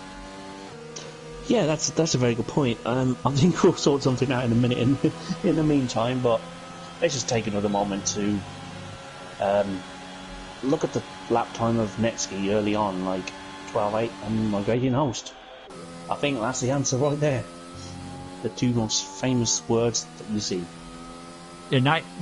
Yeah, that's a very good point. I think we'll sort something out in a minute. In the meantime, but let's just take another moment to look at the lap time of Netsky early on, like 12.8 and migrating host. I think that's the answer right there. The two most famous words that we see.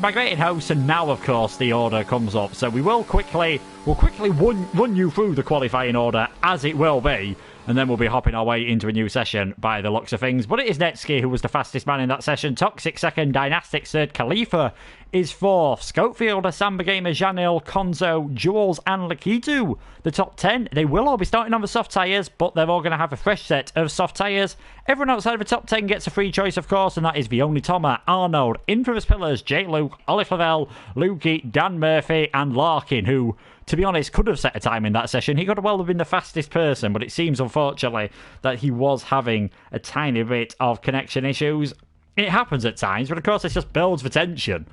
Migrating host, and now of course the order comes up. So we'll quickly run you through the qualifying order as it will be, and then we'll be hopping our way into a new session by the looks of things. But it is Netsky who was the fastest man in that session. Toxic second, Dynastic third, Khalifa is fourth, Scopefielder, Samba Gamer, Janil, Konzo, Jules and Lakitu. The top 10, they will all be starting on the soft tyres, but they're all going to have a fresh set of soft tyres. Everyone outside of the top 10 gets a free choice, of course, and that is the only Toma, Arnold, Infamous Pillars, J. Luke, Olive Lavelle, Lukey, Dan Murphy and Larkin, who, to be honest, could have set a time in that session. He could have well have been the fastest person, but it seems, unfortunately, that he was having a tiny bit of connection issues. It happens at times, but of course this just builds the tension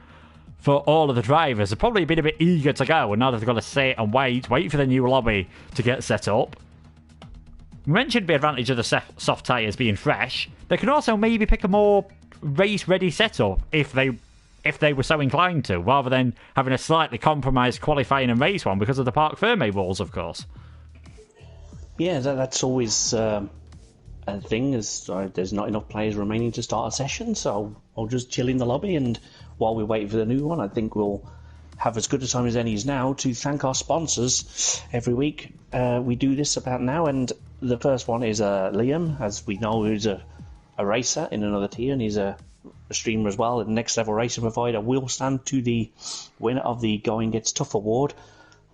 for all of the drivers. They've probably been a bit eager to go, and now they've got to sit and wait for the new lobby to get set up. We mentioned the advantage of the soft tyres being fresh. They could also maybe pick a more race-ready setup if they were so inclined to, rather than having a slightly compromised qualifying and race one because of the Parc Ferme rules, of course. Yeah, that's always a thing. There's not enough players remaining to start a session, so I'll just chill in the lobby, and while we wait for the new one, I think we'll have as good a time as any is now to thank our sponsors. Every week we do this about now, and the first one is Liam, as we know, who's a racer in another tier, and he's a streamer as well. The Next Level Racing Provider will stand to the winner of the Going Gets Tough award,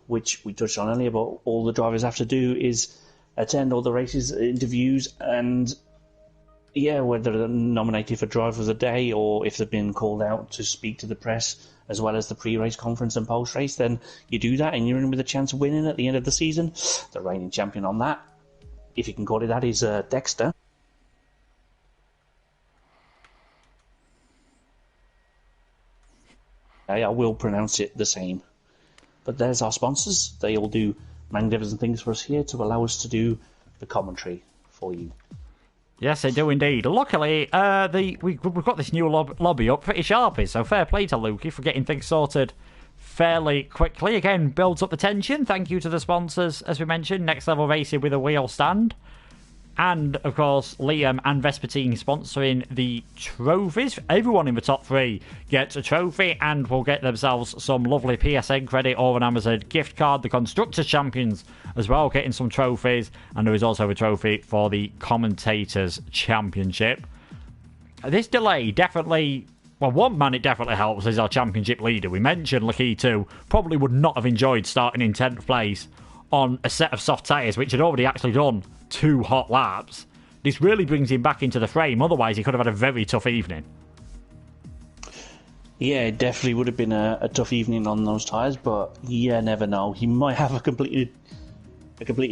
which we touched on earlier, but all the drivers have to do is attend all the races, interviews, and whether they're nominated for Driver of the Day or if they've been called out to speak to the press, as well as the pre-race conference and post-race, then you do that and you're in with a chance of winning at the end of the season. The reigning champion on that, if you can call it that, is Dexter. I will pronounce it the same. But there's our sponsors. They all do magnificent things for us here to allow us to do the commentary for you. Yes, they do indeed. Luckily, we've got this new lobby up pretty sharpy, so fair play to Lukey for getting things sorted fairly quickly. Again, builds up the tension. Thank you to the sponsors, as we mentioned, Next Level Racing with a wheel stand. And, of course, Liam and Vespertine sponsoring the trophies. Everyone in the top 3 gets a trophy and will get themselves some lovely PSN credit or an Amazon gift card. The Constructors Champions as well getting some trophies. And there is also a trophy for the Commentators Championship. This delay definitely... Well, one man it definitely helps is our championship leader. We mentioned Lakitu probably would not have enjoyed starting in 10th place on a set of soft tyres, which had already actually done 2 hot laps. This really brings him back into the frame, otherwise he could have had a very tough evening. Yeah, it definitely would have been a tough evening on those tyres, but never know. He might have a completely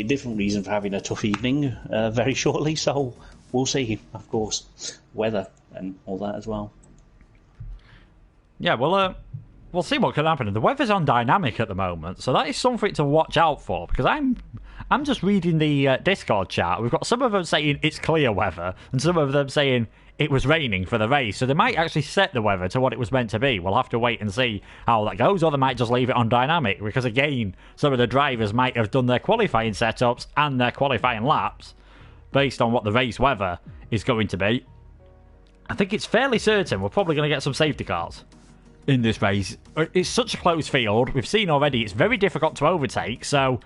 different reason for having a tough evening very shortly, so we'll see, of course. Weather and all that as well. Yeah, well, we'll see what can happen. The weather's on dynamic at the moment, so that is something to watch out for, because I'm just reading the Discord chat. We've got some of them saying it's clear weather, and some of them saying it was raining for the race, so they might actually set the weather to what it was meant to be. We'll have to wait and see how that goes, or they might just leave it on dynamic, because again, some of the drivers might have done their qualifying setups and their qualifying laps based on what the race weather is going to be. I think it's fairly certain we're probably going to get some safety cars in this race. It's such a close field. We've seen already it's very difficult to overtake, so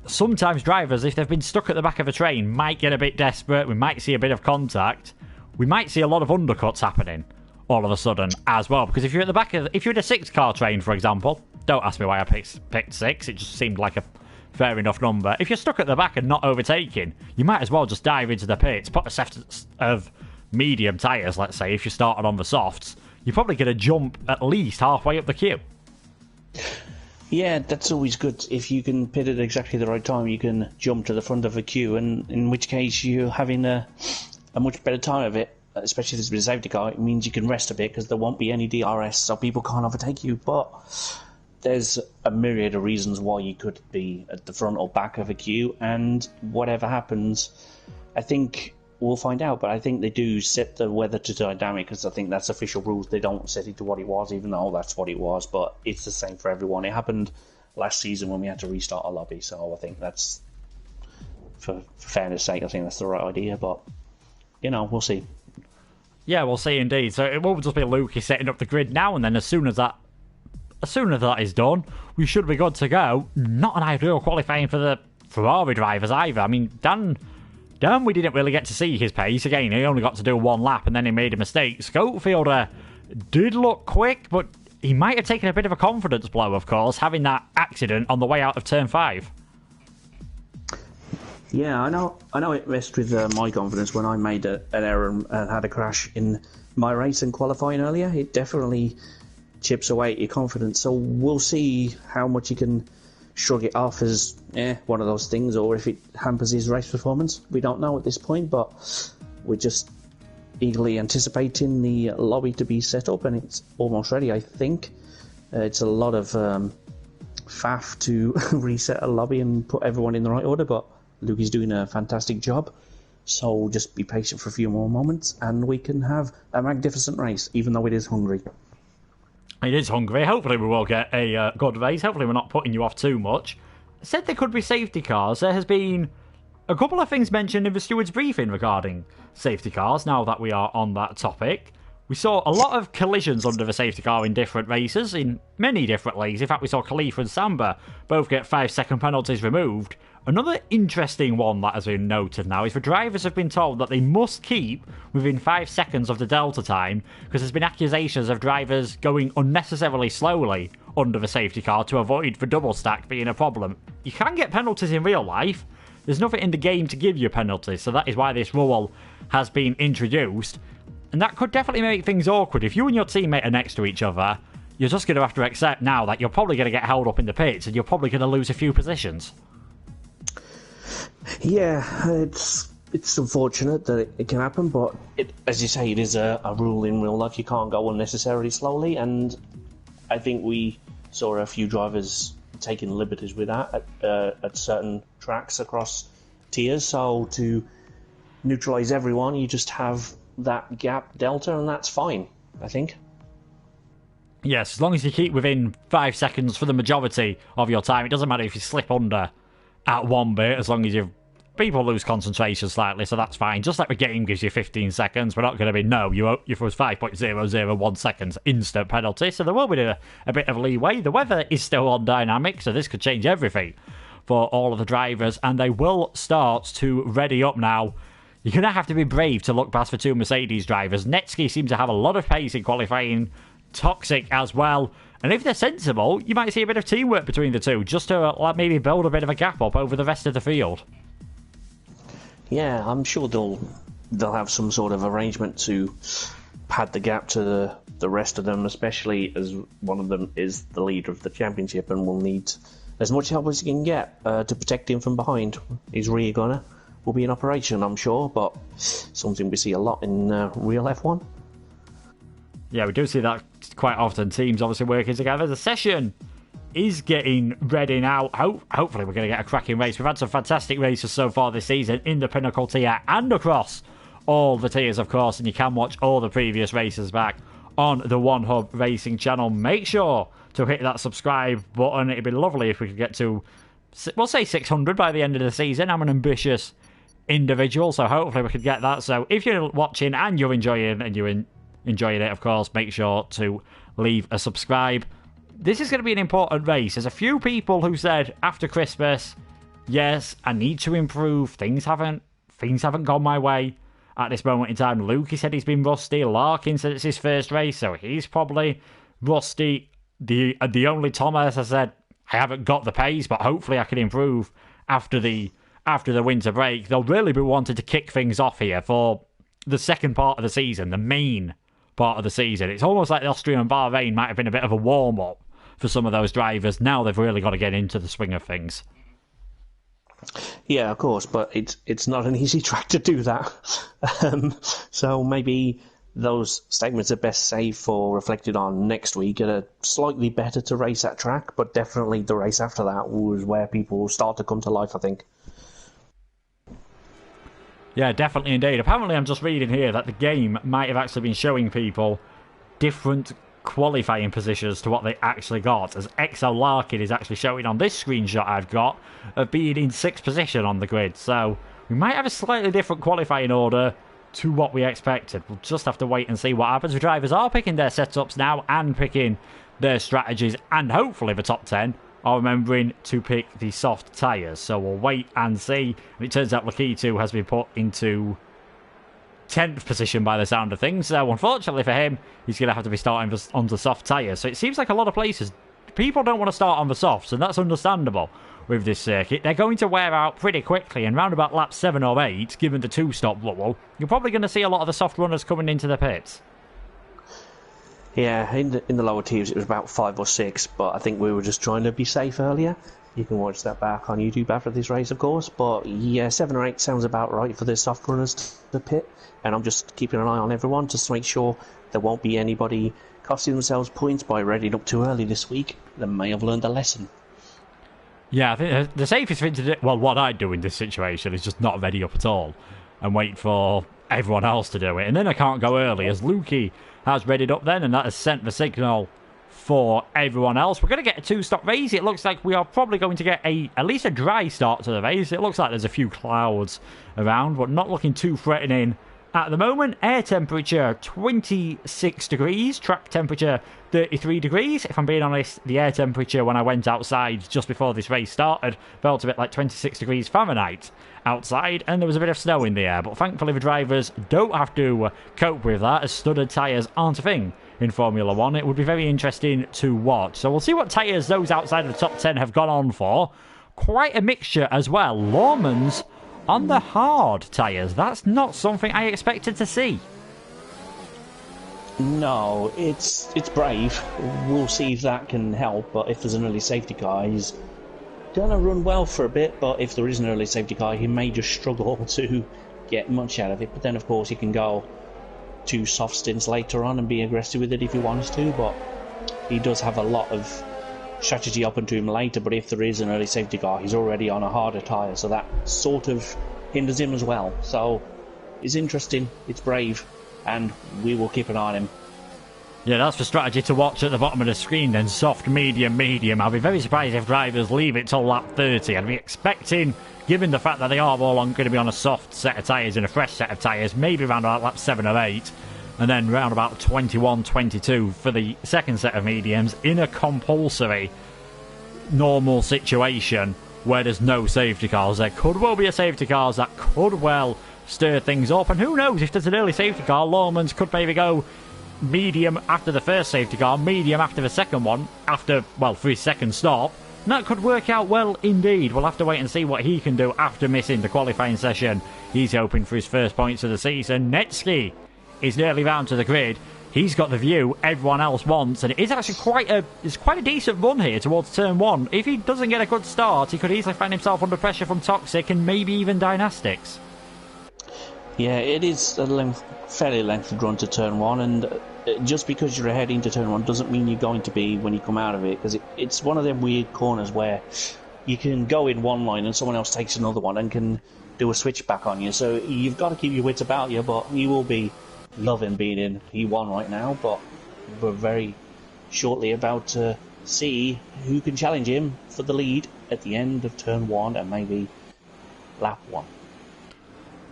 sometimes drivers, if they've been stuck at the back of a train, might get a bit desperate. We might see a bit of contact. We might see a lot of undercuts happening all of a sudden as well, because if you're at the back of, if you're in a 6-car train, for example, don't ask me why I picked 6, it just seemed like a fair enough number. If you're stuck at the back and not overtaking, you might as well just dive into the pits, put a set of medium tyres, let's say, if you're starting on the softs. You're probably going to jump at least halfway up the queue. Yeah, that's always good. If you can pit at exactly the right time, you can jump to the front of a queue, and in which case you're having a a much better time of it, especially if there's been a safety car. It means you can rest a bit because there won't be any DRS, so people can't overtake you. But there's a myriad of reasons why you could be at the front or back of a queue, and whatever happens, I think we'll find out. But I think they do set the weather to dynamic, because I think that's official rules. They don't set it to what it was, even though that's what it was. But it's the same for everyone. It happened last season when we had to restart a lobby, so I think that's, for fairness sake, I think that's the right idea. But we'll see. Yeah, we'll see indeed. So it won't just be Luke setting up the grid now, and then as soon as that is done, we should be good to go. Not an ideal qualifying for the Ferrari drivers either. I mean, Dan, we didn't really get to see his pace. Again, he only got to do one lap and then he made a mistake. Schofield did look quick, but he might have taken a bit of a confidence blow, of course, having that accident on the way out of turn 5. Yeah, I know it messed with my confidence when I made an error and had a crash in my race and qualifying earlier. It definitely chips away at your confidence, so we'll see how much he can shrug it off as one of those things, or if it hampers his race performance. We don't know at this point, but we're just eagerly anticipating the lobby to be set up, and it's almost ready, I think. It's a lot of faff to reset a lobby and put everyone in the right order, but Luke is doing a fantastic job, so just be patient for a few more moments and we can have a magnificent race, even though it is Hungary. It is Hungary. Hopefully we will get a good race. Hopefully we're not putting you off too much. Said there could be safety cars. There has been a couple of things mentioned in the steward's briefing regarding safety cars, now that we are on that topic. We saw a lot of collisions under the safety car in different races, in many different leagues. In fact, we saw Khalifa and Samba both get 5-second penalties removed. Another interesting one that has been noted now is the drivers have been told that they must keep within 5 seconds of the delta time, because there's been accusations of drivers going unnecessarily slowly under the safety car to avoid the double stack being a problem. You can get penalties in real life. There's nothing in the game to give you penalties, so that is why this rule has been introduced. And that could definitely make things awkward. If you and your teammate are next to each other, you're just going to have to accept now that you're probably going to get held up in the pits and you're probably going to lose a few positions. Yeah, it's unfortunate that it can happen, but as you say, it is a rule in real life. You can't go unnecessarily slowly, and I think we saw a few drivers taking liberties with that at certain tracks across tiers. So to neutralise everyone, you just have that gap delta, and that's fine, I think. Yes, as long as you keep within 5 seconds for the majority of your time. It doesn't matter if you slip under at one bit, as long as people lose concentration slightly, so that's fine. Just like the game gives you 15 seconds, we're not going to be, you was 5.001 seconds, instant penalty, so there will be a bit of leeway. The weather is still on dynamic, so this could change everything for all of the drivers, and they will start to ready up now. You're going to have to be brave to look past the two Mercedes drivers. Netsky seems to have a lot of pace in qualifying, Toxic as well. And if they're sensible, you might see a bit of teamwork between the two, just to maybe build a bit of a gap up over the rest of the field. Yeah, I'm sure they'll have some sort of arrangement to pad the gap to the rest of them, especially as one of them is the leader of the championship and will need as much help as he can get to protect him from behind. His rear gunner will be in operation, I'm sure, but something we see a lot in real F1. Yeah, we do see that quite often. Teams obviously working together. The session is getting ready now. Hopefully we're going to get a cracking race. We've had some fantastic races so far this season in the Pinnacle tier and across all the tiers, of course, and you can watch all the previous races back on the One Hub Racing channel. Make sure to hit that subscribe button. It'd be lovely if we could get to, we'll say 600 by the end of the season. I'm an ambitious individual, so hopefully we could get that. So if you're watching and you're enjoying it, of course, make sure to leave a subscribe. This is going to be an important race. There's a few people who said after Christmas, yes, I need to improve. Things haven't gone my way at this moment in time. Lukey said he's been rusty. Larkin said it's his first race, so he's probably rusty. The only Thomas has said, I haven't got the pace, but hopefully I can improve after the winter break. They'll really be wanting to kick things off here for the second part of the season, the main part of the season. It's almost like the Austria and Bahrain might have been a bit of a warm-up for some of those drivers. Now they've really got to get into the swing of things. Yeah, of course, but it's not an easy track to do that. So maybe those statements are best saved for reflected on next week. Slightly better to race that track, but definitely the race after that was where people will start to come to life, I think. Yeah, definitely indeed. Apparently, I'm just reading here that the game might have actually been showing people different qualifying positions to what they actually got, as Exo Larkin is actually showing on this screenshot I've got of being in 6th position on the grid. So we might have a slightly different qualifying order to what we expected. We'll just have to wait and see what happens. The drivers are picking their setups now and picking their strategies, and hopefully the top 10 are remembering to pick the soft tyres. So we'll wait and see. And it turns out Lakitu has been put into 10th position by the sound of things. So unfortunately for him, he's going to have to be starting on the soft tyres. So it seems like a lot of places, people don't want to start on the softs, and that's understandable with this circuit. They're going to wear out pretty quickly, and round about lap 7 or 8, given the two-stop lull, you're probably going to see a lot of the soft runners coming into the pits. Yeah, in the lower tiers it was about 5 or 6, but I think we were just trying to be safe earlier. You can watch that back on YouTube after this race, of course, but yeah, 7 or 8 sounds about right for the soft runners to pit, and I'm just keeping an eye on everyone just to make sure there won't be anybody costing themselves points by readying up too early this week. They may have learned a lesson. Yeah, I think the safest thing to do, well, what I'd do in this situation is just not ready up at all and wait for everyone else to do it. And then I can't go early, as Lukey has readied up then, and that has sent the signal for everyone else. We're going to get a 2-stop race. It looks like we are probably going to get at least a dry start to the race. It looks like there's a few clouds around, but not looking too threatening at the moment. Air temperature 26 degrees, track temperature 33 degrees. If I'm being honest, the air temperature when I went outside just before this race started felt a bit like 26 degrees Fahrenheit outside, and there was a bit of snow in the air, but thankfully the drivers don't have to cope with that, as studded tyres aren't a thing in Formula 1. It would be very interesting to watch. So we'll see what tyres those outside of the top 10 have gone on for. Quite a mixture as well. Lawman's on the hard tyres. That's not something I expected to see. No, it's brave. We'll see if that can help, but if there's an early safety car, he's gonna run well for a bit, but if there is an early safety car, he may just struggle to get much out of it. But then, of course, he can go 2 soft stints later on and be aggressive with it if he wants to, but he does have a lot of strategy open to him later. But if there is an early safety car, he's already on a harder tyre, so that sort of hinders him as well. So it's interesting, it's brave, and we will keep an eye on him. Yeah, that's the strategy to watch at the bottom of the screen then. Soft, medium, medium. I'll be very surprised if drivers leave it till lap 30. I'd be expecting, given the fact that they are all going to be on a soft set of tyres and a fresh set of tyres, maybe around about lap 7 or 8, and then round about 21, 22 for the second set of mediums in a compulsory normal situation where there's no safety cars. There could well be a safety cars that could well stir things up, and who knows, if there's an early safety car, Lawman's could maybe go medium after the first safety car, medium after the second one, for his second stop. And that could work out well indeed. We'll have to wait and see what he can do after missing the qualifying session. He's hoping for his first points of the season. Netsky is nearly round to the grid. He's got the view everyone else wants, and it is actually quite a decent run here towards turn 1. If he doesn't get a good start, he could easily find himself under pressure from Toxic and maybe even Dynastics. Yeah, it is a fairly lengthy run to turn 1, and just because you're ahead into turn 1 doesn't mean you're going to be when you come out of it, because it's one of them weird corners where you can go in one line and someone else takes another one and can do a switch back on you. So you've got to keep your wits about you, but you will be loving being in E1 right now, but we're very shortly about to see who can challenge him for the lead at the end of turn 1 and maybe lap 1.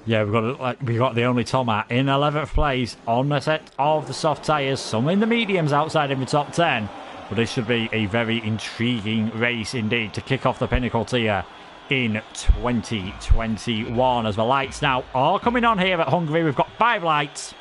Yeah, we've got the only Tomat in 11th place on a set of the soft tyres, some in the mediums outside in the top 10. But this should be a very intriguing race indeed to kick off the Pinnacle tier in 2021. As the lights now are coming on here at Hungary, we've got 5 lights.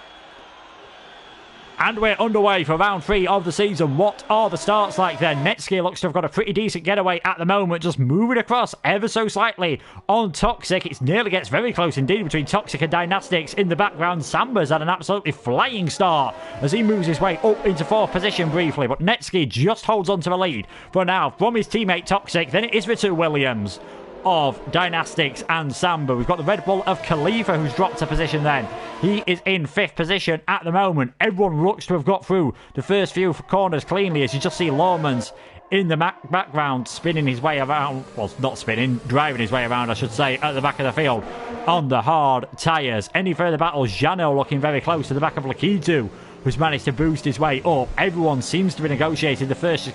And we're underway for round 3 of the season. What are the starts like then? Netsky looks to have got a pretty decent getaway at the moment, just moving across ever so slightly on Toxic. It nearly gets very close indeed between Toxic and Dynastics. In the background, Samba's had an absolutely flying start as he moves his way up into 4th position briefly, but Netsky just holds on to the lead for now from his teammate Toxic. Then it is the 2 Williams. of Dynastics and Samba. We've got the Red Bull of Khalifa, who's dropped a position then. He is in 5th position at the moment. Everyone looks to have got through the first few corners cleanly, as you just see Lawmans in the background spinning his way around, well, not spinning, driving his way around, I should say, at the back of the field on the hard tyres. Any further battles? Jano looking very close to the back of Lakitu, who's managed to boost his way up. Everyone seems to be negotiating the first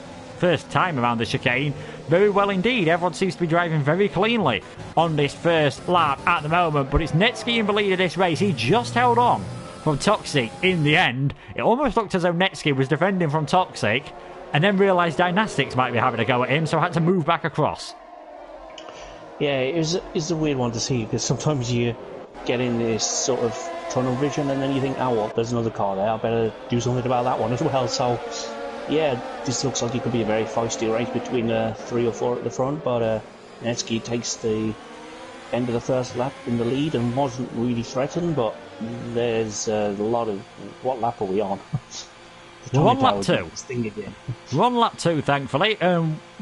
time around the chicane very well indeed. Everyone seems to be driving very cleanly on this first lap at the moment, but it's Netsky in the lead of this race. He just held on from Toxic in the end. It almost looked as though Netsky was defending from Toxic and then realised Dynastics might be having a go at him, so had to move back across. Yeah, it's a weird one to see, because sometimes you get in this sort of tunnel vision and then you think, oh well, there's another car there, I better do something about that one as well. So yeah, this looks like it could be a very feisty race between 3 or 4 at the front, but Netsky takes the end of the first lap in the lead and wasn't really threatened, but there's a lot of... What lap are we on? We're on lap 2. We're on lap 2, thankfully.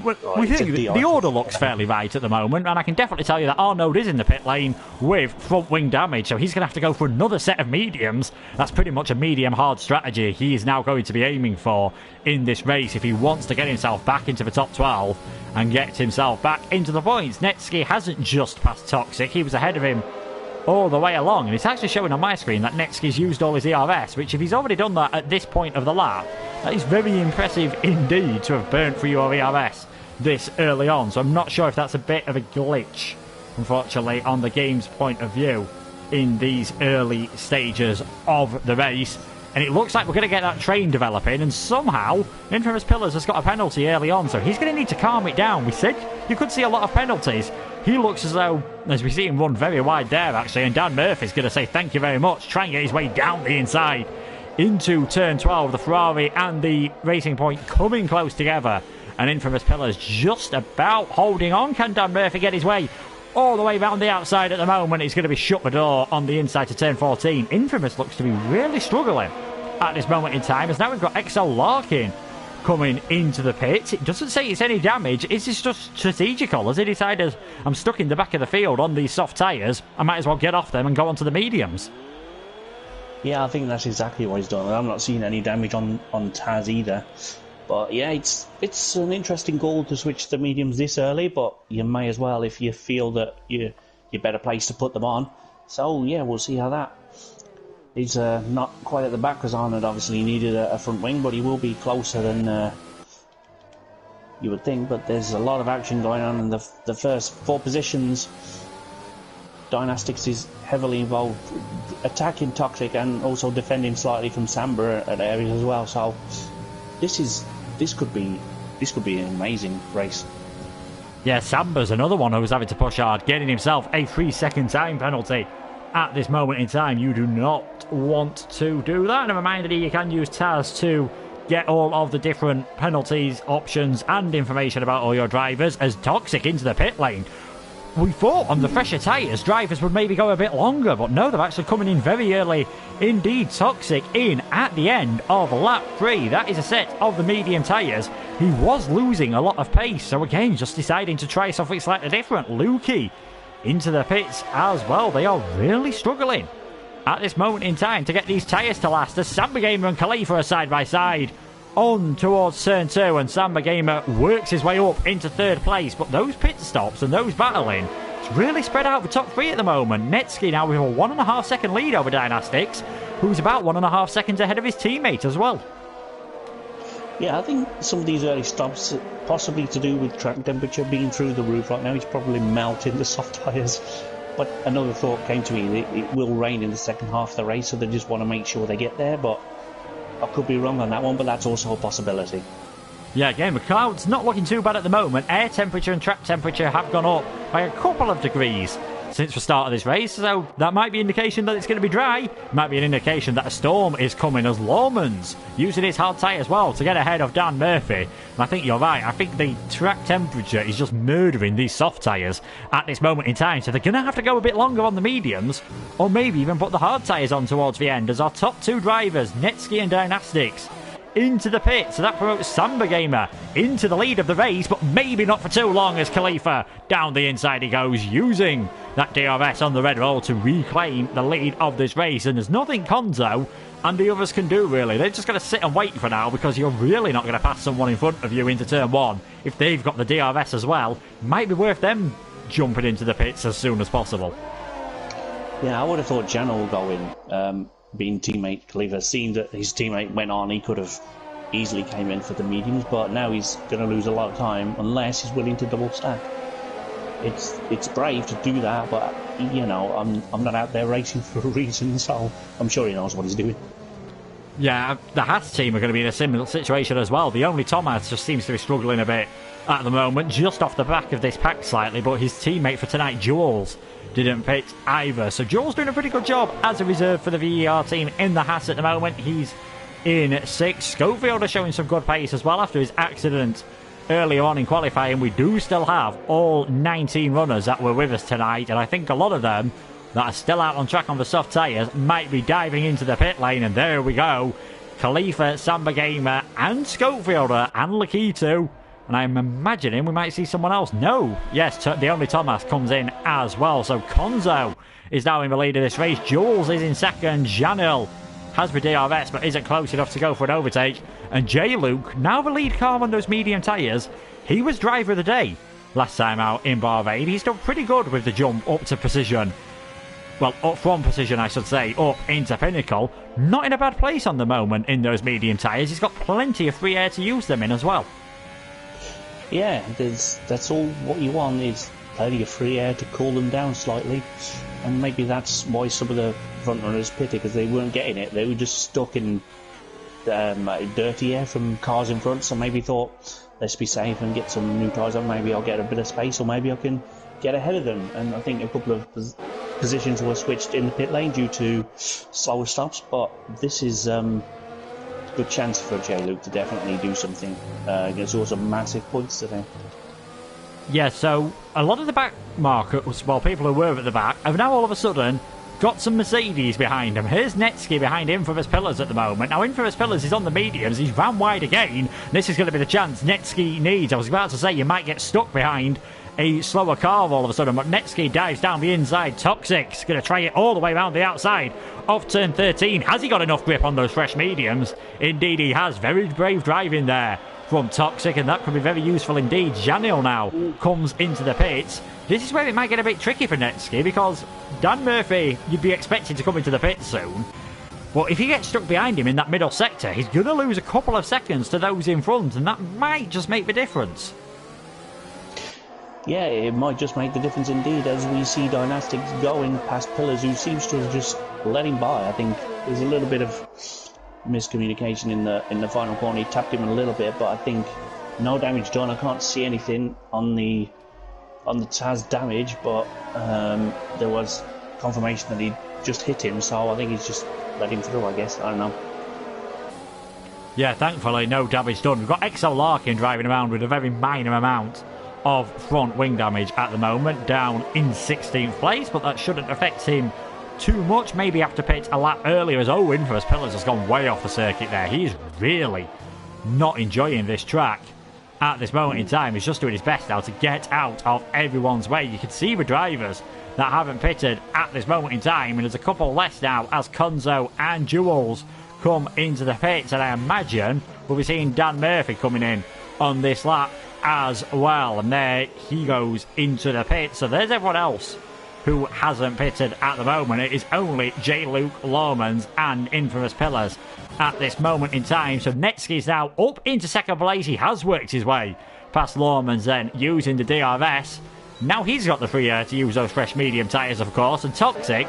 We think the order looks fairly right at the moment, and I can definitely tell you that Arnaud is in the pit lane with front wing damage, so he's going to have to go for another set of mediums. That's pretty much a medium-hard strategy he is now going to be aiming for in this race if he wants to get himself back into the top 12 and get himself back into the points. Netsky hasn't just passed Toxic, he was ahead of him all the way along, and it's actually showing on my screen that Netsky's used all his ERS, which if he's already done that at this point of the lap, that is very impressive indeed to have burnt through your ERS this early on. So I'm not sure if that's a bit of a glitch, unfortunately, on the game's point of view in these early stages of the race. And it looks like we're going to get that train developing, and somehow Infamous Pillars has got a penalty early on, so he's going to need to calm it down. We said you could see a lot of penalties. He looks as though, as we see him run very wide there actually, and Dan Murphy's going to say thank you very much, try and get his way down the inside into turn 12. The Ferrari and the Racing Point coming close together, and Infamous Pillars just about holding on. Can Dan Murphy get his way all the way round the outside at the moment? He's going to be shut the door on the inside to turn 14. Infamous looks to be really struggling at this moment in time, as now we've got XL Larkin coming into the pit. It doesn't say it's any damage, it's just strategical, as he decided, I'm stuck in the back of the field on these soft tyres, I might as well get off them and go onto the mediums. Yeah, I think that's exactly what he's done. I'm not seeing any damage on Taz either. But yeah, it's an interesting call to switch to mediums this early, but you may as well if you feel that you're better placed to put them on. So yeah, we'll see how that... He's not quite at the back, because Arnold obviously needed a front wing, but he will be closer than you would think. But there's a lot of action going on in the first 4 positions. Dynastics is heavily involved, attacking Toxic and also defending slightly from Samba at areas as well. So this could be an amazing race. Yeah, Samba's another one who's having to push hard, getting himself a 3-second time penalty. At this moment in time, you do not want to do that. And a reminder that you can use Taz to get all of the different penalties, options, and information about all your drivers as Toxic into the pit lane. We thought on the fresher tyres, drivers would maybe go a bit longer, but no, they're actually coming in very early indeed. Toxic in at the end of lap 3. That is a set of the medium tyres. He was losing a lot of pace, so again, just deciding to try something slightly different. Lukey into the pits as well. They are really struggling at this moment in time to get these tyres to last, as Samba Gamer and Khalifa are side by side on towards turn 2, and Samba Gamer works his way up into 3rd place. But those pit stops and those battling, it's really spread out the top 3 at the moment. Netsky now with a 1.5 second lead over Dynastics, who's about 1.5 seconds ahead of his teammate as well. Yeah, I think some of these early stops, possibly to do with track temperature being through the roof right now, he's probably melting the soft tyres. But another thought came to me, it will rain in the second half of the race, so they just want to make sure they get there. But I could be wrong on that one, but that's also a possibility. Yeah, again, the clouds not looking too bad at the moment. Air temperature and track temperature have gone up by a couple of degrees since the start of this race, so that might be an indication that it's going to be dry. It might be an indication that a storm is coming, as Lawmans using his hard tyre as well to get ahead of Dan Murphy. And I think you're right, I think the track temperature is just murdering these soft tyres at this moment in time, so they're going to have to go a bit longer on the mediums, or maybe even put the hard tyres on towards the end, as our top 2 drivers, Netsky and Dynastics, into the pit. So that promotes Samba Gamer into the lead of the race, but maybe not for too long as Khalifa down the inside he goes, using that DRS on the red roll to reclaim the lead of this race. And there's nothing Konzo and the others can do, really. They're just going to sit and wait for now, because you're really not going to pass someone in front of you into turn 1. If they've got the DRS as well, might be worth them jumping into the pits as soon as possible. Yeah, I would have thought Jano will go in, being teammate Khalifa. Seeing that his teammate went on, he could have easily came in for the mediums, but now he's going to lose a lot of time unless he's willing to double stack. It's brave to do that, but you know, I'm not out there racing for a reason, so I'm sure he knows what he's doing. Yeah, the Haas team are going to be in a similar situation as well. The only Thomas just seems to be struggling a bit at the moment, just off the back of this pack slightly, but his teammate for tonight, Jules, didn't pit either. So Jules doing a pretty good job as a reserve for the VER team in the Haas at the moment. He's in 6th. Schofield is showing some good pace as well after his accident earlier on in qualifying. We do still have all 19 runners that were with us tonight, and I think a lot of them that are still out on track on the soft tyres might be diving into the pit lane. And there we go, Khalifa, Samba Gamer and Schofielder and Lakitu, and I'm imagining we might see someone else. No, yes, the only Thomas comes in as well. So Konzo is now in the lead of this race. Jules is in 2nd. Janil has the DRS but isn't close enough to go for an overtake. And J. Luke, now the lead car on those medium tyres. He was driver of the day last time out in Barvade. He's done pretty good with the jump up to Precision. Well, up from Precision, I should say, up into Pinnacle. Not in a bad place on the moment in those medium tyres. He's got plenty of free air to use them in as well. Yeah, that's all what you want, is plenty of free air to cool them down slightly. And maybe that's why some of the front runners pitted, because they weren't getting it. They were just stuck in dirty air from cars in front, so maybe thought, let's be safe and get some new tyres on. Maybe I'll get a bit of space, or maybe I can get ahead of them. And I think a couple of positions were switched in the pit lane due to slower stops, but this is good chance for J. Luke to definitely do something against also massive points today. Yeah, so a lot of the back markers, well, people who were at the back, have now all of a sudden got some Mercedes behind him. Here's Netsky behind Infamous Pillars at the moment. Now, Infamous Pillars is on the mediums. He's ran wide again. This is going to be the chance Netsky needs. I was about to say you might get stuck behind a slower car all of a sudden, but Netsky dives down the inside. Toxic's going to try it all the way around the outside of turn 13. Has he got enough grip on those fresh mediums? Indeed he has. Very brave driving there from Toxic, and that could be very useful indeed. Janil now comes into the pits. This is where it might get a bit tricky for Netsky, because Dan Murphy, you'd be expected to come into the pits soon. But if he gets stuck behind him in that middle sector, he's going to lose a couple of seconds to those in front, and that might just make the difference. Yeah, it might just make the difference indeed, as we see Dynastics going past Pillars, who seems to have just let him by. I think there's a little bit of miscommunication in the final corner. He tapped him a little bit, but I think no damage done. I can't see anything on the Taz damage, but there was confirmation that he just hit him, so I think he's just let him through, I guess. I don't know. Yeah, thankfully no damage done. We've got XL Larkin driving around with a very minor amount of front wing damage at the moment, down in 16th place, but that shouldn't affect him too much. Maybe have to pit a lap earlier, as Infamous Pillars has gone way off the circuit there. He's really not enjoying this track at this moment in time. He's just doing his best now to get out of everyone's way. You can see the drivers that haven't pitted at this moment in time, and there's a couple less now as Konzo and Jules come into the pits, and I imagine we'll be seeing Dan Murphy coming in on this lap as well, and there he goes into the pit. So there's everyone else who hasn't pitted at the moment. It is only J. Luke, Lomans and Infamous Pillars at this moment in time. So Netsky's now up into 2nd place. He has worked his way past Lomans then, using the DRS. Now he's got the free air to use those fresh medium tyres, of course, and Toxic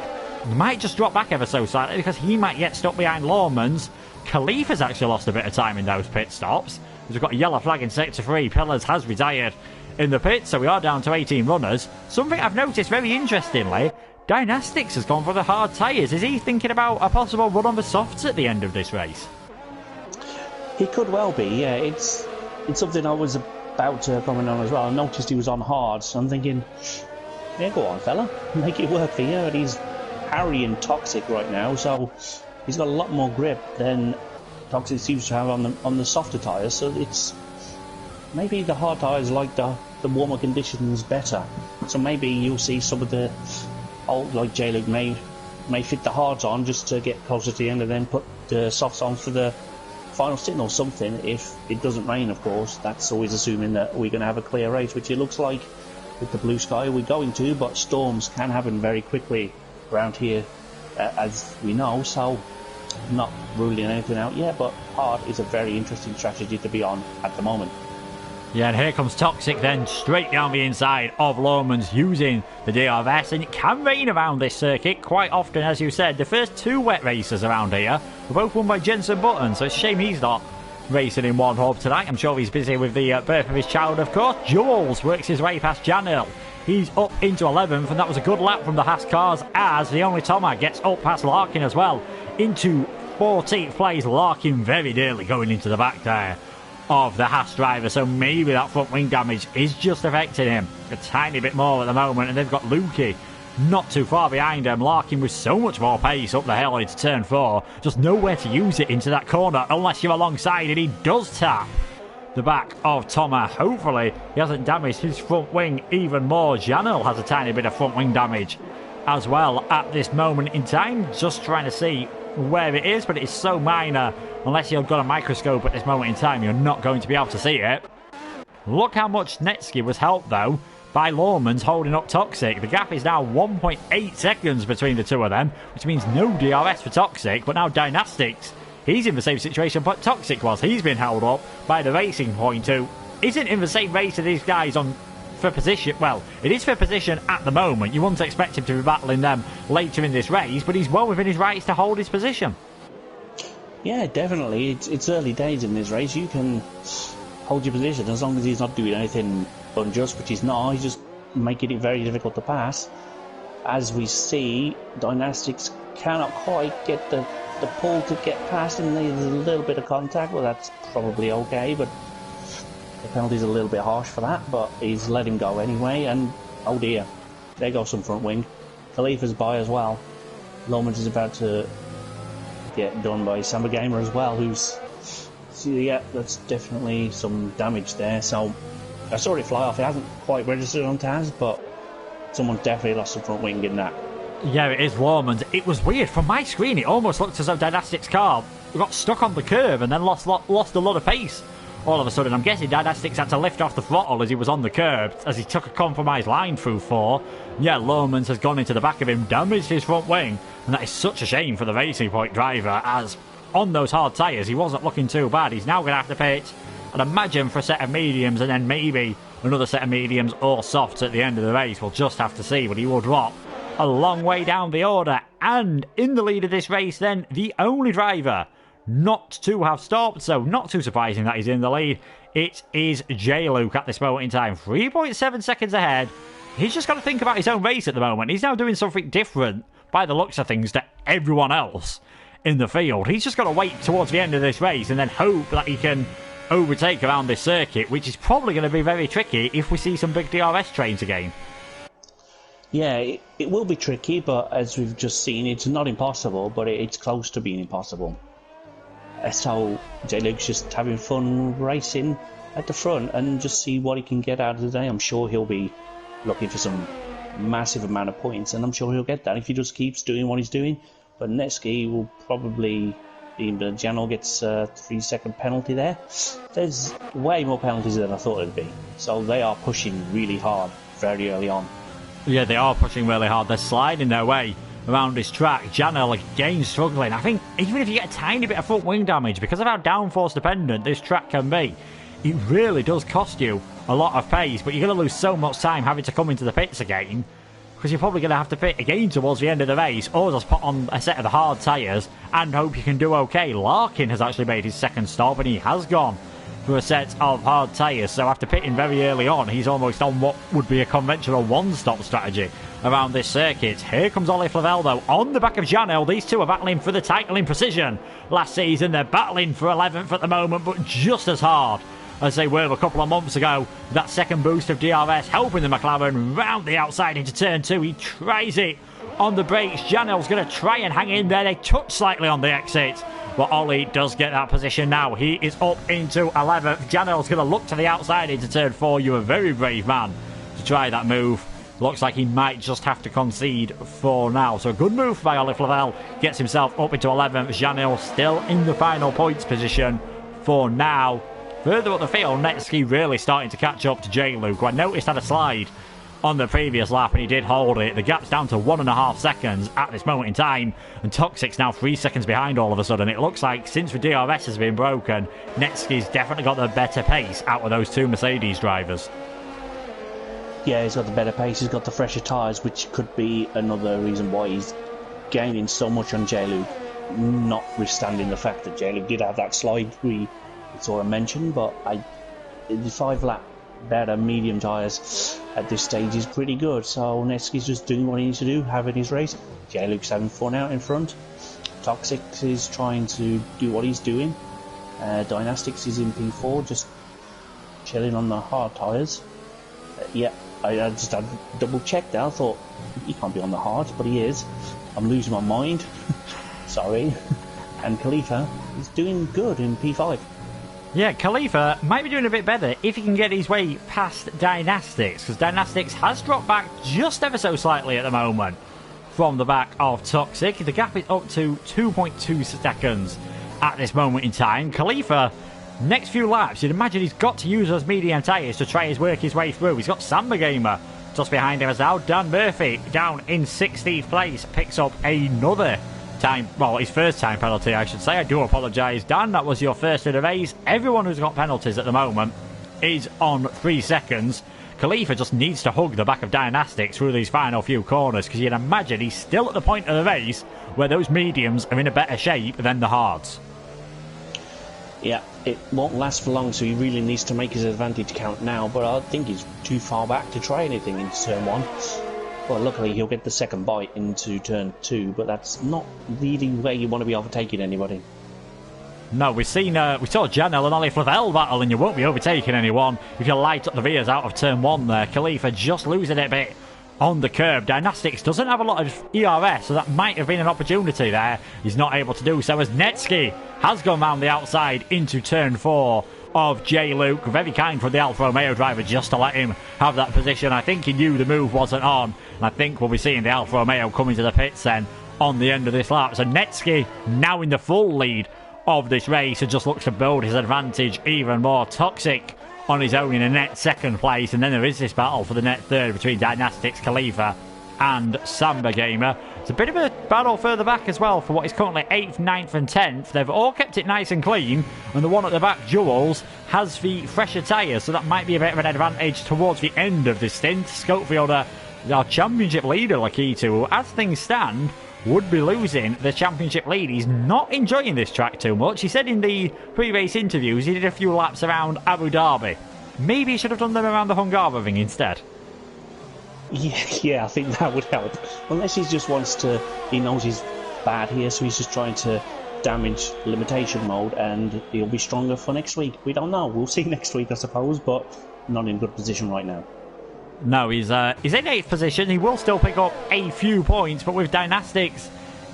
might just drop back ever so slightly, because he might get stuck behind Lomans. Khalifa's actually lost a bit of time in those pit stops. We've got a yellow flag in sector 3. Pillars has retired in the pit, so we are down to 18 runners. Something I've noticed very interestingly, Dynastics has gone for the hard tyres. Is he thinking about a possible run on the softs at the end of this race? He could well be, yeah. It's something I was about to comment on as well. I noticed he was on hard, so I'm thinking, yeah, go on, fella. Make it work for you. And he's harrying Toxic right now, so he's got a lot more grip than Toxic seems to have on the softer tyres, so it's maybe the hard tyres like the warmer conditions better. So maybe you'll see some of the old, like J-Luke may fit the hards on just to get closer to the end and then put the softs on for the final stint or something. If it doesn't rain, of course, that's always assuming that we're going to have a clear race, which it looks like with the blue sky we're going to, but storms can happen very quickly around here, as we know, so not ruling anything out yet, but hard is a very interesting strategy to be on at the moment. Yeah, and here comes Toxic then, straight down the inside of Lohmann's using the DRS, and it can rain around this circuit quite often, as you said. The first 2 wet races around here were both won by Jensen Button, so it's a shame he's not racing in one hub tonight. I'm sure he's busy with the birth of his child, of course. Jules works his way past Janil. He's up into 11th, and that was a good lap from the Haas cars, as the only Tomac gets up past Larkin as well. Into 14th place, Larkin very nearly going into the back there of the Haas driver, so maybe that front wing damage is just affecting him a tiny bit more at the moment. And they've got Lukey not too far behind him. Larkin with so much more pace up the hill into turn 4, just nowhere to use it into that corner unless you're alongside, and he does tap the back of Thomas. Hopefully he hasn't damaged his front wing even more. Janel has a tiny bit of front wing damage as well at this moment in time, just trying to see where it is, but it is so minor. Unless you've got a microscope at this moment in time, you're not going to be able to see it. Look how much Netsky was helped, though, by Lohmann's holding up Toxic. The gap is now 1.8 seconds between the two of them, which means no DRS for Toxic, but now Dynastics, he's in the same situation but Toxic was. He's been held up by the Racing Point, who isn't in the same race as these guys on for position. Well, it is for position at the moment. You wouldn't expect him to be battling them later in this race, but he's well within his rights to hold his position. Yeah, definitely. It's early days in this race. You can hold your position as long as he's not doing anything unjust, which he's not. He's just making it very difficult to pass. As we see, Dynastics cannot quite get the pull to get past him. There's a little bit of contact. Well, that's probably okay, but the penalty's a little bit harsh for that. But he's let him go anyway, and oh dear, there goes some front wing. Khalifa's by as well. Lohmann is about to get done by Samba Gamer as well, who's, yeah, that's definitely some damage there. So I saw it fly off. It hasn't quite registered on Taz, but someone definitely lost some front wing in that. Yeah, it is Lohmann's. It was weird. From my screen, it almost looked as though Dynastics' car got stuck on the curb and then lost a lot of pace all of a sudden. I'm guessing Dynastics had to lift off the throttle as he was on the curb, as he took a compromised line through 4. Yeah, Lohmann's has gone into the back of him, damaged his front wing, and that is such a shame for the Racing Point driver, as on those hard tyres he wasn't looking too bad. He's now going to have to pit, I'd imagine, for a set of mediums and then maybe another set of mediums or softs at the end of the race. We'll just have to see, but he will drop a long way down the order. And in the lead of this race then, the only driver not to have stopped, so not too surprising that he's in the lead, it is J-Luke at this moment in time, 3.7 seconds ahead. He's just got to think about his own race at the moment. He's now doing something different by the looks of things to everyone else in the field. He's just got to wait towards the end of this race and then hope that he can overtake around this circuit, which is probably going to be very tricky if we see some big DRS trains again. Yeah, it will be tricky, but as we've just seen, it's not impossible, but it's close to being impossible. So J-Luke's just having fun racing at the front and just see what he can get out of the day. I'm sure he'll be looking for some massive amount of points, and I'm sure he'll get that if he just keeps doing what he's doing. But Netsky will probably be, Janel gets a 3-second penalty there. There's way more penalties than I thought it'd be. So they are pushing really hard very early on. Yeah, they are pushing really hard. They're sliding their way around this track. Janel again struggling. I think even if you get a tiny bit of front wing damage, because of how downforce dependent this track can be, it really does cost you a lot of pace, but you're going to lose so much time having to come into the pits again, because you're probably going to have to pit again towards the end of the race, or just put on a set of the hard tyres and hope you can do okay. Larkin has actually made his second stop, and he has gone for a set of hard tyres, so after pitting very early on, he's almost on what would be a conventional one-stop strategy around this circuit. Here comes Ollie Flavel, though, on the back of Janel. These two are battling for the title in precision. Last season, they're battling for 11th at the moment, but just as hard as they were a couple of months ago. That second boost of DRS helping the McLaren round the outside into turn 2. He tries it on the brakes. Janel's going to try and hang in there. They touch slightly on the exit, but Ollie does get that position now. He is up into 11th. Janel's going to look to the outside into turn 4. You're a very brave man to try that move. Looks like he might just have to concede for now. So a good move by Ollie Flavel. Gets himself up into 11th. Janel still in the final points position for now. Further up the field, Netsky really starting to catch up to J. Luke, who I noticed had a slide on the previous lap and he did hold it. The gap's down to 1.5 seconds at this moment in time, and Toxic's now 3 seconds behind all of a sudden. It looks like since the DRS has been broken, Netsky's definitely got the better pace out of those two Mercedes drivers. Yeah, he's got the better pace, he's got the fresher tyres, which could be another reason why he's gaining so much on J-Luke, notwithstanding the fact that J-Luke did have that slide we saw him mention, but the 5-lap better medium tyres at this stage is pretty good, so Netsky's just doing what he needs to do, having his race. J-Luke's having fun out in front. Toxic is trying to do what he's doing. Dynastics is in P4, just chilling on the hard tyres. Yeah, I just had double checked there. I thought he can't be on the hards, but he is. I'm losing my mind. Sorry. And Khalifa is doing good in P5. Yeah, Khalifa might be doing a bit better if he can get his way past Dynastics, because Dynastics has dropped back just ever so slightly at the moment from the back of Toxic. The gap is up to 2.2 seconds at this moment in time. Khalifa, next few laps, you'd imagine he's got to use those medium tyres to try and work his way through. He's got Samba Gamer just behind him as now. Dan Murphy down in 16th place picks up another time, well, his first time penalty, I should say. I do apologise, Dan. That was your first of the race. Everyone who's got penalties at the moment is on 3 seconds. Khalifa just needs to hug the back of Dynastics through these final few corners, because you'd imagine he's still at the point of the race where those mediums are in a better shape than the hards. Yeah, it won't last for long, so he really needs to make his advantage count now, but I think he's too far back to try anything in turn 1. Well, luckily he'll get the second bite into turn 2, but that's not really where you want to be overtaking anybody. No, we saw Janel and Ollie Flavel battle, and you won't be overtaking anyone if you light up the rears out of turn 1 there. Khalifa just losing it a bit on the curb. Dynastics doesn't have a lot of ERS, so that might have been an opportunity there. He's not able to do so, as Netsky has gone round the outside into turn 4 of J. Luke. Very kind for the Alfa Romeo driver just to let him have that position. I think he knew the move wasn't on, and I think we'll be seeing the Alfa Romeo coming to the pits then on the end of this lap. So Netsky now in the full lead of this race and just looks to build his advantage even more. Toxic on his own in a net second place, and then there is this battle for the net third between Dynastics, Khalifa and Samba Gamer. It's a bit of a battle further back as well for what is currently 8th, 9th and 10th. They've all kept it nice and clean, and the one at the back, Jules, has the fresher tyres, so that might be a bit of an advantage towards the end of this stint. Schofield, our championship leader, Lakitu, who as things stand would be losing the championship lead. He's not enjoying this track too much. He said in the pre-race interviews he did a few laps around Abu Dhabi. Maybe he should have done them around the Hungaroring instead. Yeah, I think that would help. Unless he just wants to, he knows he's bad here, so he's just trying to damage limitation mode, and he'll be stronger for next week. We don't know. We'll see next week, I suppose, but not in good position right now. No, he's in 8th position. He will still pick up a few points, but with Dynastics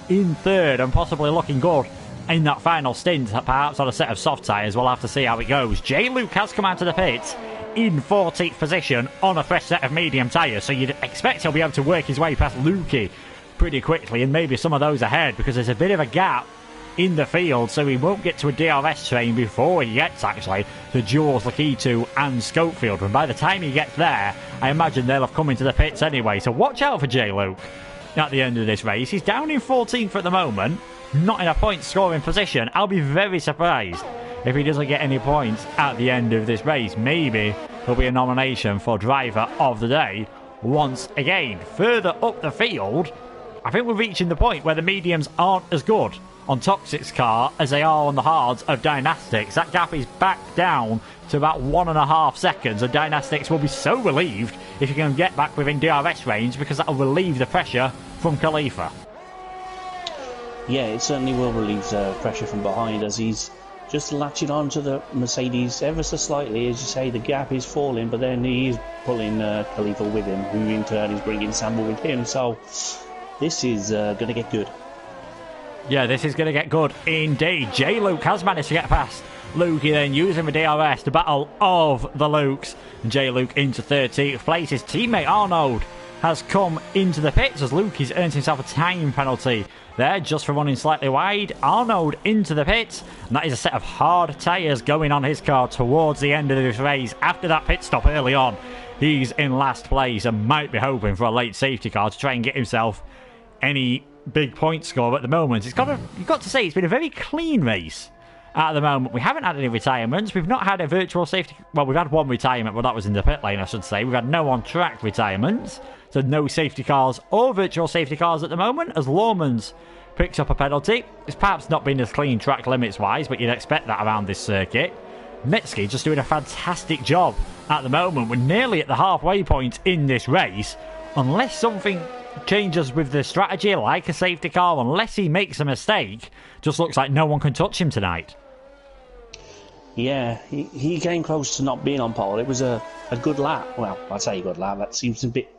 in 3rd and possibly looking good in that final stint, perhaps on a set of soft tyres, we'll have to see how it goes. J. Luke has come out to the pits in 14th position on a fresh set of medium tyres, so you'd expect he'll be able to work his way past Lukey pretty quickly, and maybe some of those ahead, because there's a bit of a gap in the field, so he won't get to a DRS train before he gets actually to Jules, Lakitu and Schofield, and by the time he gets there I imagine they'll have come into the pits anyway. So watch out for J. Luke at the end of this race. He's down in 14th at the moment, not in a point scoring position. I'll be very surprised if he doesn't get any points at the end of this race. Maybe there'll be a nomination for driver of the day once again. Further up the field, I think we're reaching the point where the mediums aren't as good on Toxic's car as they are on the hards of Dynastics. That gap is back down to about 1.5 seconds, and Dynastics will be so relieved if he can get back within DRS range, because that will relieve the pressure from Khalifa. Yeah, it certainly will relieve the pressure from behind, as he's just latching on to the Mercedes ever so slightly. As you say, the gap is falling, but then he is pulling Khalifa with him, who in turn is bringing Samba with him. So this is going to get good. Yeah, this is going to get good indeed. J. Luke has managed to get past Lukey, then using the DRS, the battle of the Lukes. J. Luke into 13th place. His teammate Arnold has come into the pits as Lukey's earned himself a time penalty there just for running slightly wide. Arnold into the pits, and that is a set of hard tyres going on his car towards the end of this race. After that pit stop early on, he's in last place and might be hoping for a late safety car to try and get himself any big point score. At the moment, you've got to say it's been a very clean race at the moment. We haven't had any retirements. We've not had a virtual safety... Well, we've had one retirement, but that was in the pit lane, I should say. We've had no on-track retirements, so no safety cars or virtual safety cars at the moment, as Lawmans picks up a penalty. It's perhaps not been as clean track limits-wise, but you'd expect that around this circuit. Netsky just doing a fantastic job at the moment. We're nearly at the halfway point in this race. Unless something changes with the strategy, like a safety car, unless he makes a mistake, just looks like no one can touch him tonight. Yeah, he came close to not being on pole. It was a good lap. Well, I'd say a good lap. That seems a bit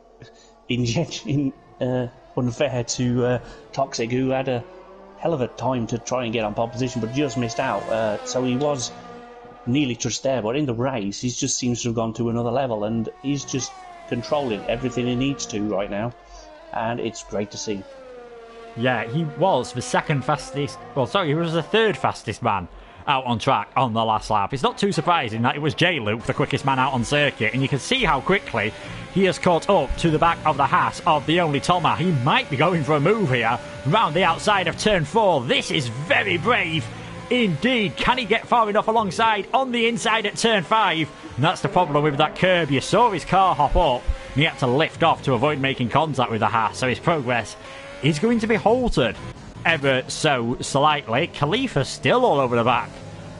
unfair to Toxic, who had a hell of a time to try and get on pole position, but just missed out. So he was nearly just there. But in the race, he just seems to have gone to another level, and he's just controlling everything he needs to right now. And it's great to see. Yeah, he was the second fastest... Well, sorry, he was the third fastest man out on track on the last lap. It's not too surprising that it was J. Luke, the quickest man out on circuit, and you can see how quickly he has caught up to the back of the Haas of the only Thomas. He might be going for a move here round the outside of turn 4. This is very brave indeed. Can he get far enough alongside on the inside at turn 5? And that's the problem with that curb. You saw his car hop up, and he had to lift off to avoid making contact with the Haas, so his progress is going to be halted ever so slightly. Khalifa still all over the back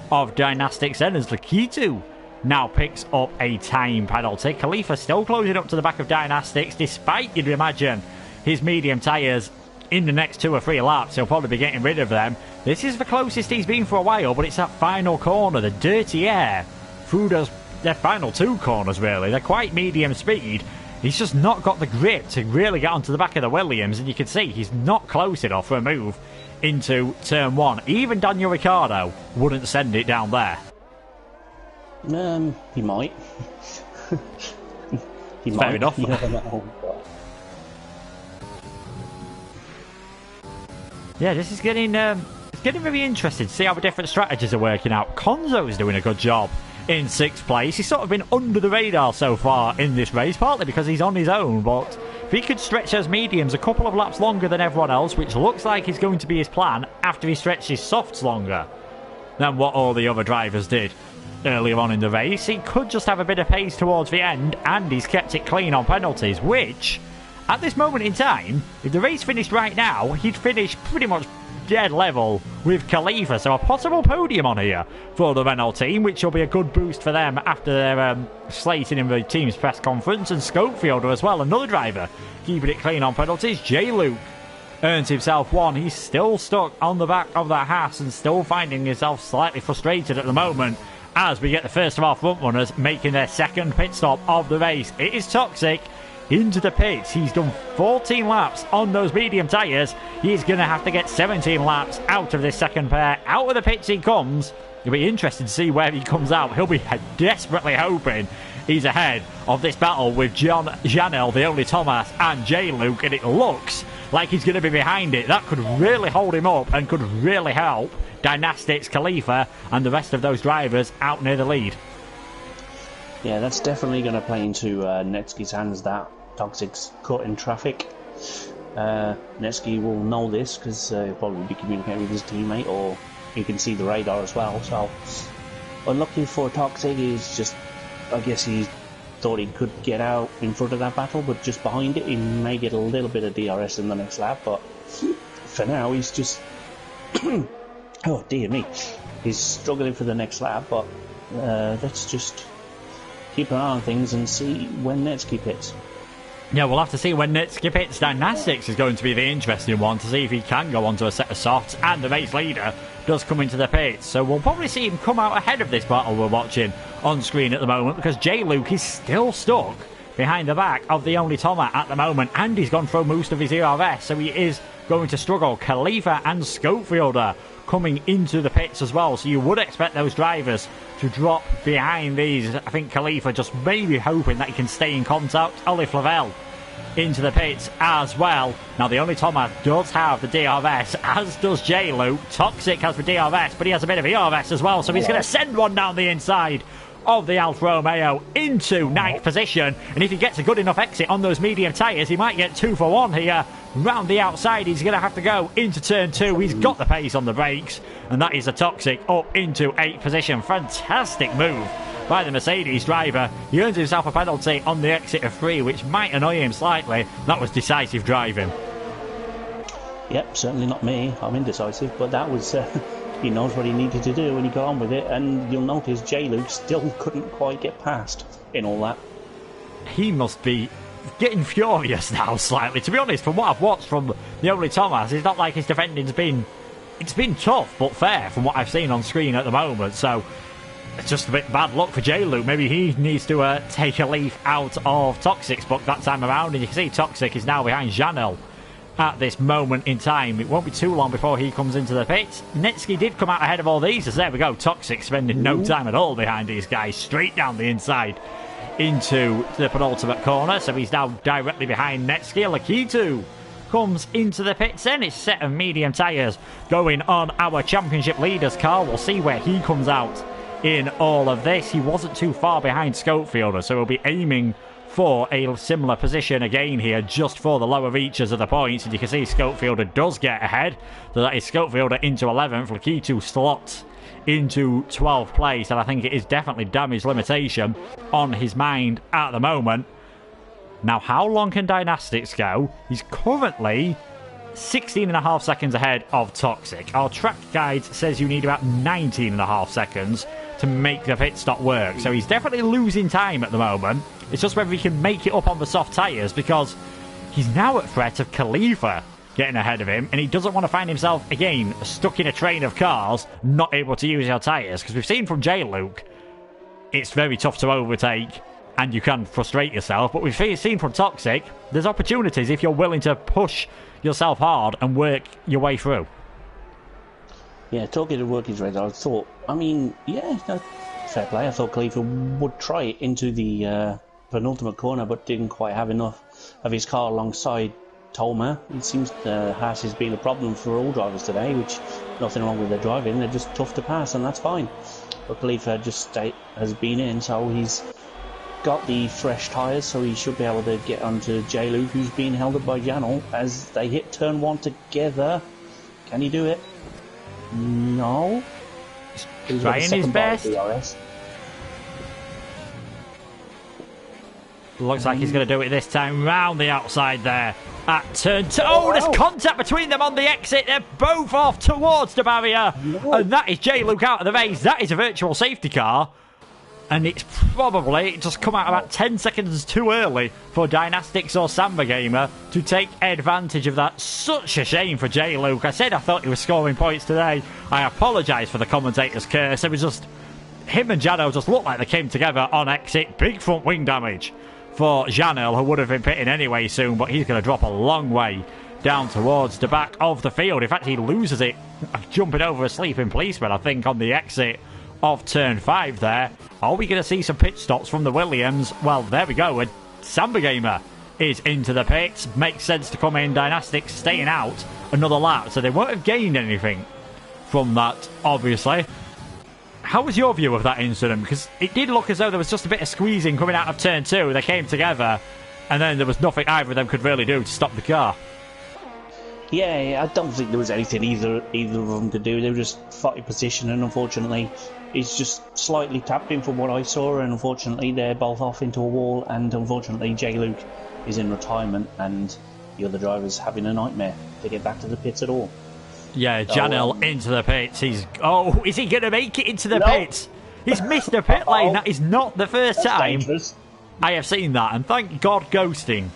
of Dynastics then, as Lakitu now picks up a time penalty. Khalifa still closing up to the back of Dynastics, despite, you'd imagine, his medium tyres. In the next 2 or 3 laps, he'll probably be getting rid of them. This is the closest he's been for a while, but it's that final corner, the dirty air through their final 2 corners, really. They're quite medium speed. He's just not got the grip to really get onto the back of the Williams, and you can see he's not close enough for a move into turn 1. Even Daniel Ricciardo wouldn't send it down there. He might. Fair enough. You never know. Yeah, this is getting very interesting to see how the different strategies are working out. Konzo's doing a good job in 6th place. He's sort of been under the radar so far in this race, partly because he's on his own, but if he could stretch those mediums a couple of laps longer than everyone else, which looks like is going to be his plan after he stretched his softs longer than what all the other drivers did earlier on in the race, he could just have a bit of pace towards the end, and he's kept it clean on penalties, which, at this moment in time, if the race finished right now, he'd finish pretty much dead level with Khalifa, so a possible podium on here for the Renault team, which will be a good boost for them after their slating in the team's press conference. And Scopefielder as well, another driver keeping it clean on penalties. J. Luke earns himself 1. He's still stuck on the back of that Haas and still finding himself slightly frustrated at the moment as we get the first of our front runners making their second pit stop of the race. It is Toxic into the pits. He's done 14 laps on those medium tyres. He's going to have to get 17 laps out of this second pair. Out of the pits he comes. It'll be interesting to see where he comes out. He'll be desperately hoping he's ahead of this battle with John Janel, the only Thomas, and J. Luke, and it looks like he's going to be behind it. That could really hold him up and could really help Dynastics, Khalifa, and the rest of those drivers out near the lead. Yeah, that's definitely going to play into Netsky's hands, that Toxic's caught in traffic. Netsky will know this because he'll probably be communicating with his teammate, or he can see the radar as well. So, unlucky for Toxic, he's just, I guess he thought he could get out in front of that battle, but just behind it, he may get a little bit of DRS in the next lap, but for now, he's just, oh dear me, he's struggling for the next lap, but let's just keep an eye on things and see when Netsky pits. Yeah, we'll have to see when Skip hits. Dynastics is going to be the interesting one to see if he can go onto a set of softs, and the race leader does come into the pits. So we'll probably see him come out ahead of this battle we're watching on screen at the moment, because J. Luke is still stuck behind the back of the only Thomas at the moment, and he's gone through most of his ERS, so he is going to struggle. Khalifa and Schofielder coming into the pits as well, so you would expect those drivers to drop behind these. I think Khalifa just maybe hoping that he can stay in contact. Ollie Flavel into the pits as well. Now the only Thomas does have the DRS, as does J. Luke. Toxic has the DRS, but he has a bit of ERS as well, so he's going to send one down the inside of the Alfa Romeo into ninth position, and if he gets a good enough exit on those medium tyres, he might get 2 for 1 here. Round the outside, he's going to have to go into turn 2. He's got the pace on the brakes, and that is a Toxic up into 8th position. Fantastic move by the Mercedes driver. He earns himself a penalty on the exit of 3, which might annoy him slightly. That was decisive driving. Yep, certainly not me. I'm indecisive, but that was... he knows what he needed to do and he got on with it, and you'll notice J. Luke still couldn't quite get past in all that. He must be getting furious now slightly. To be honest, from what I've watched from the only Thomas, it's not like his defending's been... It's been tough but fair from what I've seen on screen at the moment, so it's just a bit bad luck for J. Luke. Maybe he needs to take a leaf out of Toxic's book that time around, and you can see Toxic is now behind Janel at this moment in time. It won't be too long before he comes into the pits. Netsky did come out ahead of all these, as there we go, Toxic spending no time at all behind these guys, straight down the inside into the penultimate corner, so he's now directly behind Netsky. Lakitu comes into the pits, then it's a set of medium tyres going on our championship leader's car. We'll see where he comes out in all of this. He wasn't too far behind Schofielder, so he'll be aiming for a similar position again here, just for the lower reaches of the points. And you can see Schofielder does get ahead, so that is Schofielder into 11th. Lakitu slots into 12th place, and I think it is definitely damage limitation on his mind at the moment. Now, how long can Dynastics go? He's currently 16.5 seconds ahead of Toxic. Our track guide says you need about 19.5 seconds to make the pit stop work, so he's definitely losing time at the moment. It's just whether he can make it up on the soft tyres, because he's now at threat of Khalifa getting ahead of him, and he doesn't want to find himself, again, stuck in a train of cars, not able to use your tyres, because we've seen from J. Luke, it's very tough to overtake, and you can frustrate yourself, but we've seen from Toxic, there's opportunities if you're willing to push yourself hard and work your way through. Yeah, talking to working race, I thought, fair play. I thought Khalifa would try it into the penultimate corner, but didn't quite have enough of his car alongside Tolma. It seems Haas has been a problem for all drivers today, which nothing wrong with their driving, they're just tough to pass, and that's fine. But Khalifa just has been in, so he's got the fresh tyres, so he should be able to get onto J. Luke, who's being held up by Janel as they hit turn 1 together. Can he do it? No. He's trying his best. Looks like he's going to do it this time round the outside there at turn 2. Oh, there's contact between them on the exit. They're both off towards the barrier. No. And that is J. Luke out of the race. That is a virtual safety car. And it's probably just come out about 10 seconds too early for Dynastics or Samba Gamer to take advantage of that. Such a shame for J. Luke. I said I thought he was scoring points today. I apologise for the commentator's curse. It was just him and Jano just looked like they came together on exit. Big front wing damage for Janel, who would have been pitting anyway soon, but he's going to drop a long way down towards the back of the field. In fact, he loses it jumping over a sleeping policeman, I think, on the exit of turn 5 there. Are we going to see some pit stops from the Williams? Well, there we go. Samba Gamer is into the pits. Makes sense to come in. Dynastics staying out another lap, so they won't have gained anything from that, obviously. How was your view of that incident? Because it did look as though there was just a bit of squeezing coming out of turn 2. They came together, and then there was nothing either of them could really do to stop the car. Yeah, I don't think there was anything either of them could do. They were just fighting position, and unfortunately, it's just slightly tapped in from what I saw, and unfortunately, they're both off into a wall, and unfortunately, J. Luke is in retirement, and the other driver's having a nightmare to get back to the pits at all. Yeah, Janel into the pits. Is he going to make it into the pits? He's missed a pit lane. That is not the first time I have seen that, and thank God ghosting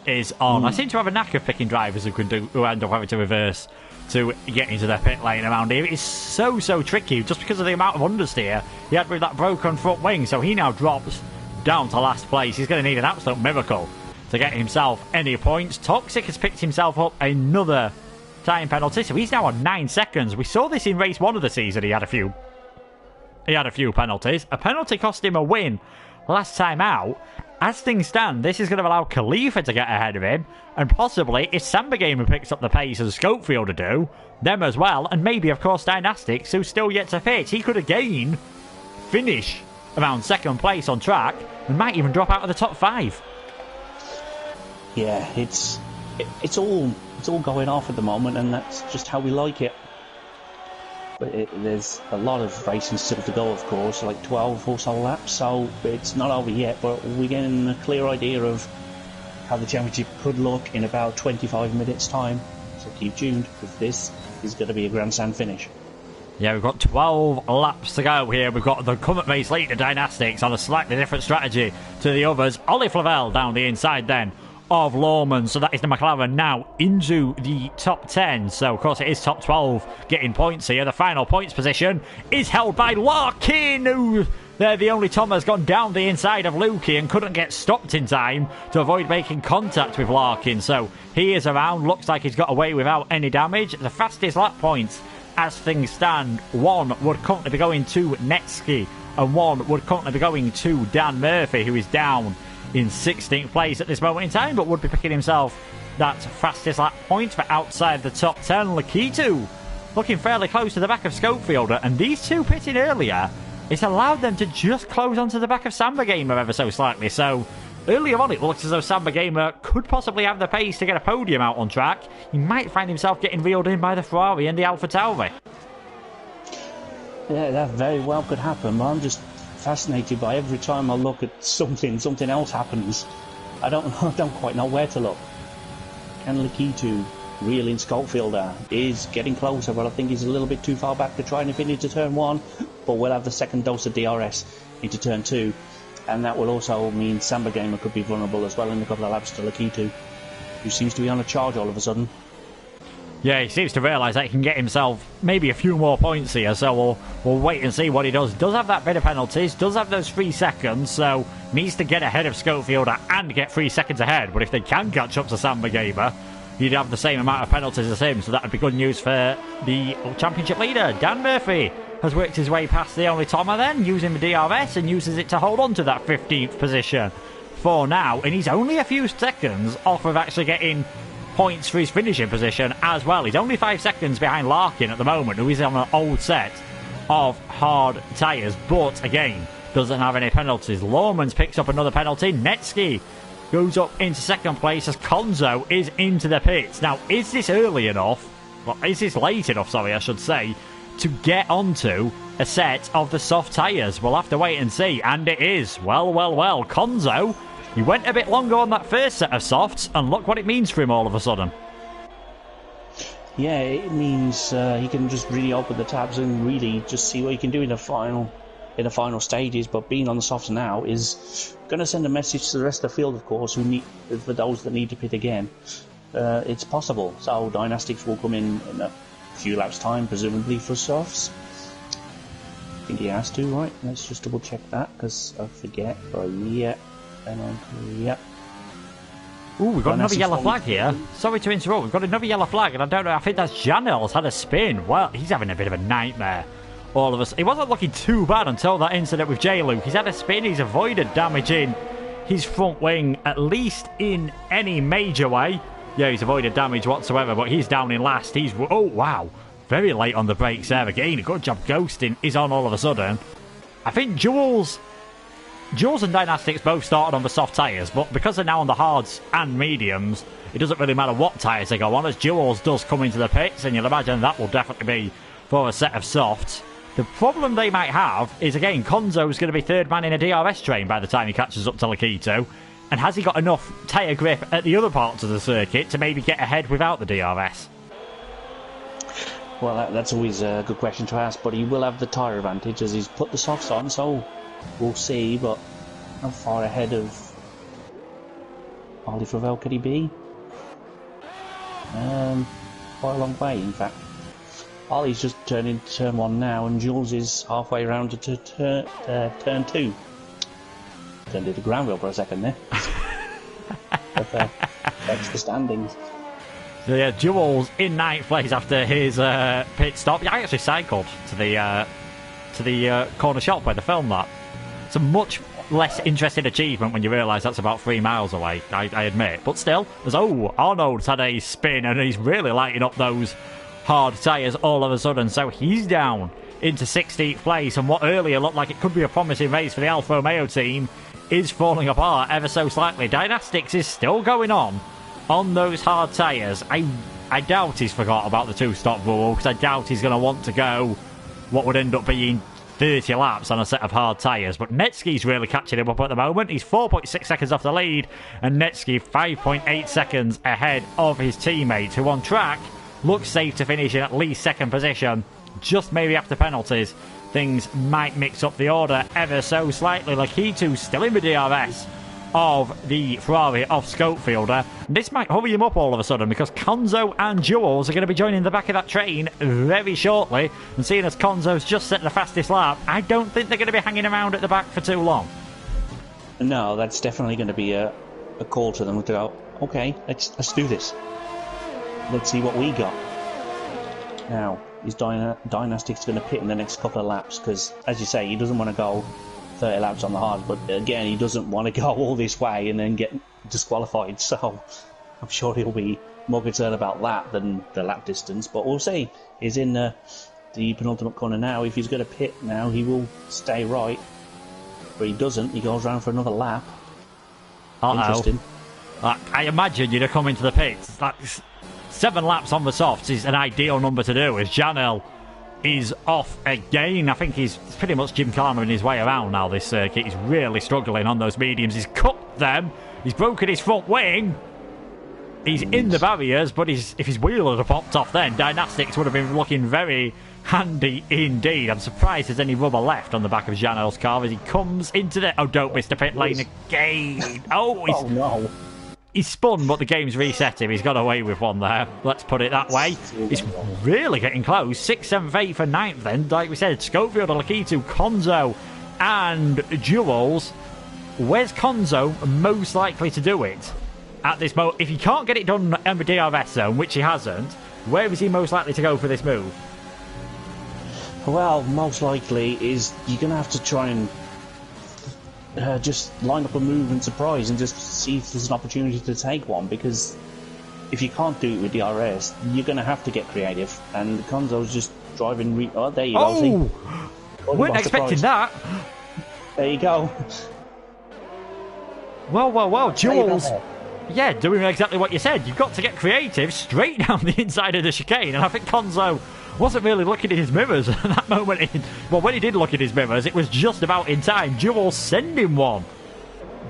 is on. I seem to have a knack of picking drivers who end up having to reverse to get into their pit lane around here. It's so tricky just because of the amount of understeer he had with that broken front wing. So he now drops down to last place. He's going to need an absolute miracle to get himself any points. Toxic has picked himself up another time penalty, so he's now on 9 seconds. We saw this in race 1 of the season. He had a few penalties. A penalty cost him a win last time out. As things stand, this is going to allow Khalifa to get ahead of him, and possibly, if Samba Gamer picks up the pace as Scopefielder do, them as well, and maybe, of course, Dynastics, who's still yet to fit. He could again finish around 2nd place on track, and might even drop out of the top 5. Yeah, it's all going off at the moment, and that's just how we like it. But there's a lot of racing still to go, of course, like 12 or so laps, so it's not over yet, but we're getting a clear idea of how the championship could look in about 25 minutes' time. So keep tuned, because this is going to be a grandstand finish. Yeah, we've got 12 laps to go here. We've got the current race leader, Dynastics, on a slightly different strategy to the others. Ollie Flavel down the inside then of Lawman, so that is the McLaren now into the top 10. So of course it is top 12 getting points here. The final points position is held by Larkin, who they're the only Tom has gone down the inside of Lukey and couldn't get stopped in time to avoid making contact with Larkin. So he is around, looks like he's got away without any damage. The fastest lap points as things stand, 1 would currently be going to Netsky and 1 would currently be going to Dan Murphy, who is down in 16th place at this moment in time, but would be picking himself that fastest lap point for outside the top 10. Lakitu looking fairly close to the back of Scopefielder, and these two pitting earlier, it's allowed them to just close onto the back of Samba Gamer ever so slightly. So earlier on it looks as though Samba Gamer could possibly have the pace to get a podium out on track. He might find himself getting reeled in by the Ferrari and the Alfa Tauri. Yeah, that very well could happen, but I'm just fascinated by every time I look at something else happens. I don't quite know where to look. Can Lakitu reel in Scopefielder? Is getting closer, but I think he's a little bit too far back to try and fit into turn 1, but we'll have the second dose of DRS into turn 2, and that will also mean Samba Gamer could be vulnerable as well in a couple of laps to Lakitu, who seems to be on a charge all of a sudden. Yeah, he seems to realise that he can get himself maybe a few more points here, so we'll wait and see what he does. Does have that bit of penalties, does have those 3 seconds, so needs to get ahead of Scopefielder and get 3 seconds ahead. But if they can catch up to Samba Gamer, he'd have the same amount of penalties as him, so that would be good news for the championship leader. Dan Murphy has worked his way past the only Toma then, using the DRS, and uses it to hold on to that 15th position for now, and he's only a few seconds off of actually getting points for his finishing position as well. He's only 5 seconds behind Larkin at the moment, who is on an old set of hard tyres, but again doesn't have any penalties. Lawmans picks up another penalty. Netsky goes up into 2nd place as Konzo is into the pits. Now, is this early enough, well, is this late enough, sorry, I should say, to get onto a set of the soft tyres? We'll have to wait and see, and it is. Well, Konzo, he went a bit longer on that first set of softs, and look what it means for him all of a sudden. Yeah, it means he can just really open the tabs and really just see what he can do in the final stages. But being on the softs now is going to send a message to the rest of the field, of course, for those that need to pit again. It's possible. So Dynastics will come in a few laps' time, presumably for softs. I think he has to, right? Let's just double check that, because I forget. Oh, yeah. Yep. Ooh, we've got another yellow flag here. Sorry to interrupt. We've got another yellow flag, and I don't know. I think that's Janel's had a spin. Well, he's having a bit of a nightmare. All of us. He wasn't looking too bad until that incident with J-Luke. He's had a spin. He's avoided damaging his front wing, at least in any major way. Yeah, he's avoided damage whatsoever, but he's down in last. Oh, wow. Very late on the brakes there again. A good job ghosting is on all of a sudden. I think Jules and Dynastics both started on the soft tyres, but because they're now on the hards and mediums, it doesn't really matter what tyres they go on, as Jules does come into the pits, and you'll imagine that will definitely be for a set of softs. The problem they might have is, again, Konzo's going to be 3rd man in a DRS train by the time he catches up to Lakitu, and has he got enough tyre grip at the other parts of the circuit to maybe get ahead without the DRS? Well, that's always a good question to ask, but he will have the tyre advantage as he's put the softs on, so we'll see. But how far ahead of Harley Fravel, could he be? Quite a long way, in fact. Harley's just turned into turn 1 now, and Jules is halfway around to turn 2. Turned into Granville for a second there. But, that's the standings. So yeah, Jules in 9th place after his pit stop. I actually cycled to the corner shop where they filmed that. It's a much less interesting achievement when you realise that's about 3 miles away, I admit. But still, there's Arnold's had a spin and he's really lighting up those hard tyres all of a sudden. So he's down into 16th place, and what earlier looked like it could be a promising race for the Alfa Romeo team is falling apart ever so slightly. Dynastics is still going on those hard tyres. I doubt he's forgot about the 2-stop rule, because I doubt he's going to want to go what would end up being 30 laps on a set of hard tyres. But Netsky's really catching him up at the moment. He's 4.6 seconds off the lead, and Netsky 5.8 seconds ahead of his teammate, who on track looks safe to finish in at least 2nd position. Just maybe after penalties, things might mix up the order ever so slightly. Lakitu still in the DRS of the Ferrari off Scopefielder. This might hurry him up all of a sudden, because Konzo and Jules are going to be joining the back of that train very shortly, and seeing as Konzo's just set the fastest lap, I don't think they're going to be hanging around at the back for too long. No, that's definitely going to be a call to them to go, okay, let's do this. Let's see what we got. Now, is Dynastics going to pit in the next couple of laps? Because, as you say, he doesn't want to go 30 laps on the hard, but again, he doesn't want to go all this way and then get disqualified, so I'm sure he'll be more concerned about that than the lap distance. But we'll see. He's in the penultimate corner now. If he's going to pit now, he will stay right, but he doesn't. He goes round for another lap. Interesting. I imagine you'd have come into the pits. That's 7 laps on the softs is an ideal number to do, as Janel is off again. I think he's pretty much Jim Carner in his way around now, this circuit. He's really struggling on those mediums. He's cut them. He's broken his front wing. He's in the barriers, but if his wheel had popped off then, Dynastics would have been looking very handy indeed. I'm surprised there's any rubber left on the back of Janel's car as he comes into the... Oh, don't miss the pit lane again. Oh no. He's spun, but the game's reset him. He's got away with one there. Let's put it that way. He's really getting close. 6th, 7th, 8th and 9th then. Like we said, Scofield, Lakitu, Konzo and Jules. Where's Konzo most likely to do it at this moment? If he can't get it done in the DRS zone, which he hasn't, where is he most likely to go for this move? Well, most likely is you're going to have to try and just line up a move and surprise and just see if there's an opportunity to take one, because if you can't do it with DRS, you're going to have to get creative, and Konzo's just driving... Oh, there you go. Oh! Weren't expecting that. There you go. Well, Jules... Yeah, doing exactly what you said. You've got to get creative straight down the inside of the chicane, and I think Konzo wasn't really looking in his mirrors at that moment. Well, when he did look in his mirrors, it was just about in time. Jules sending one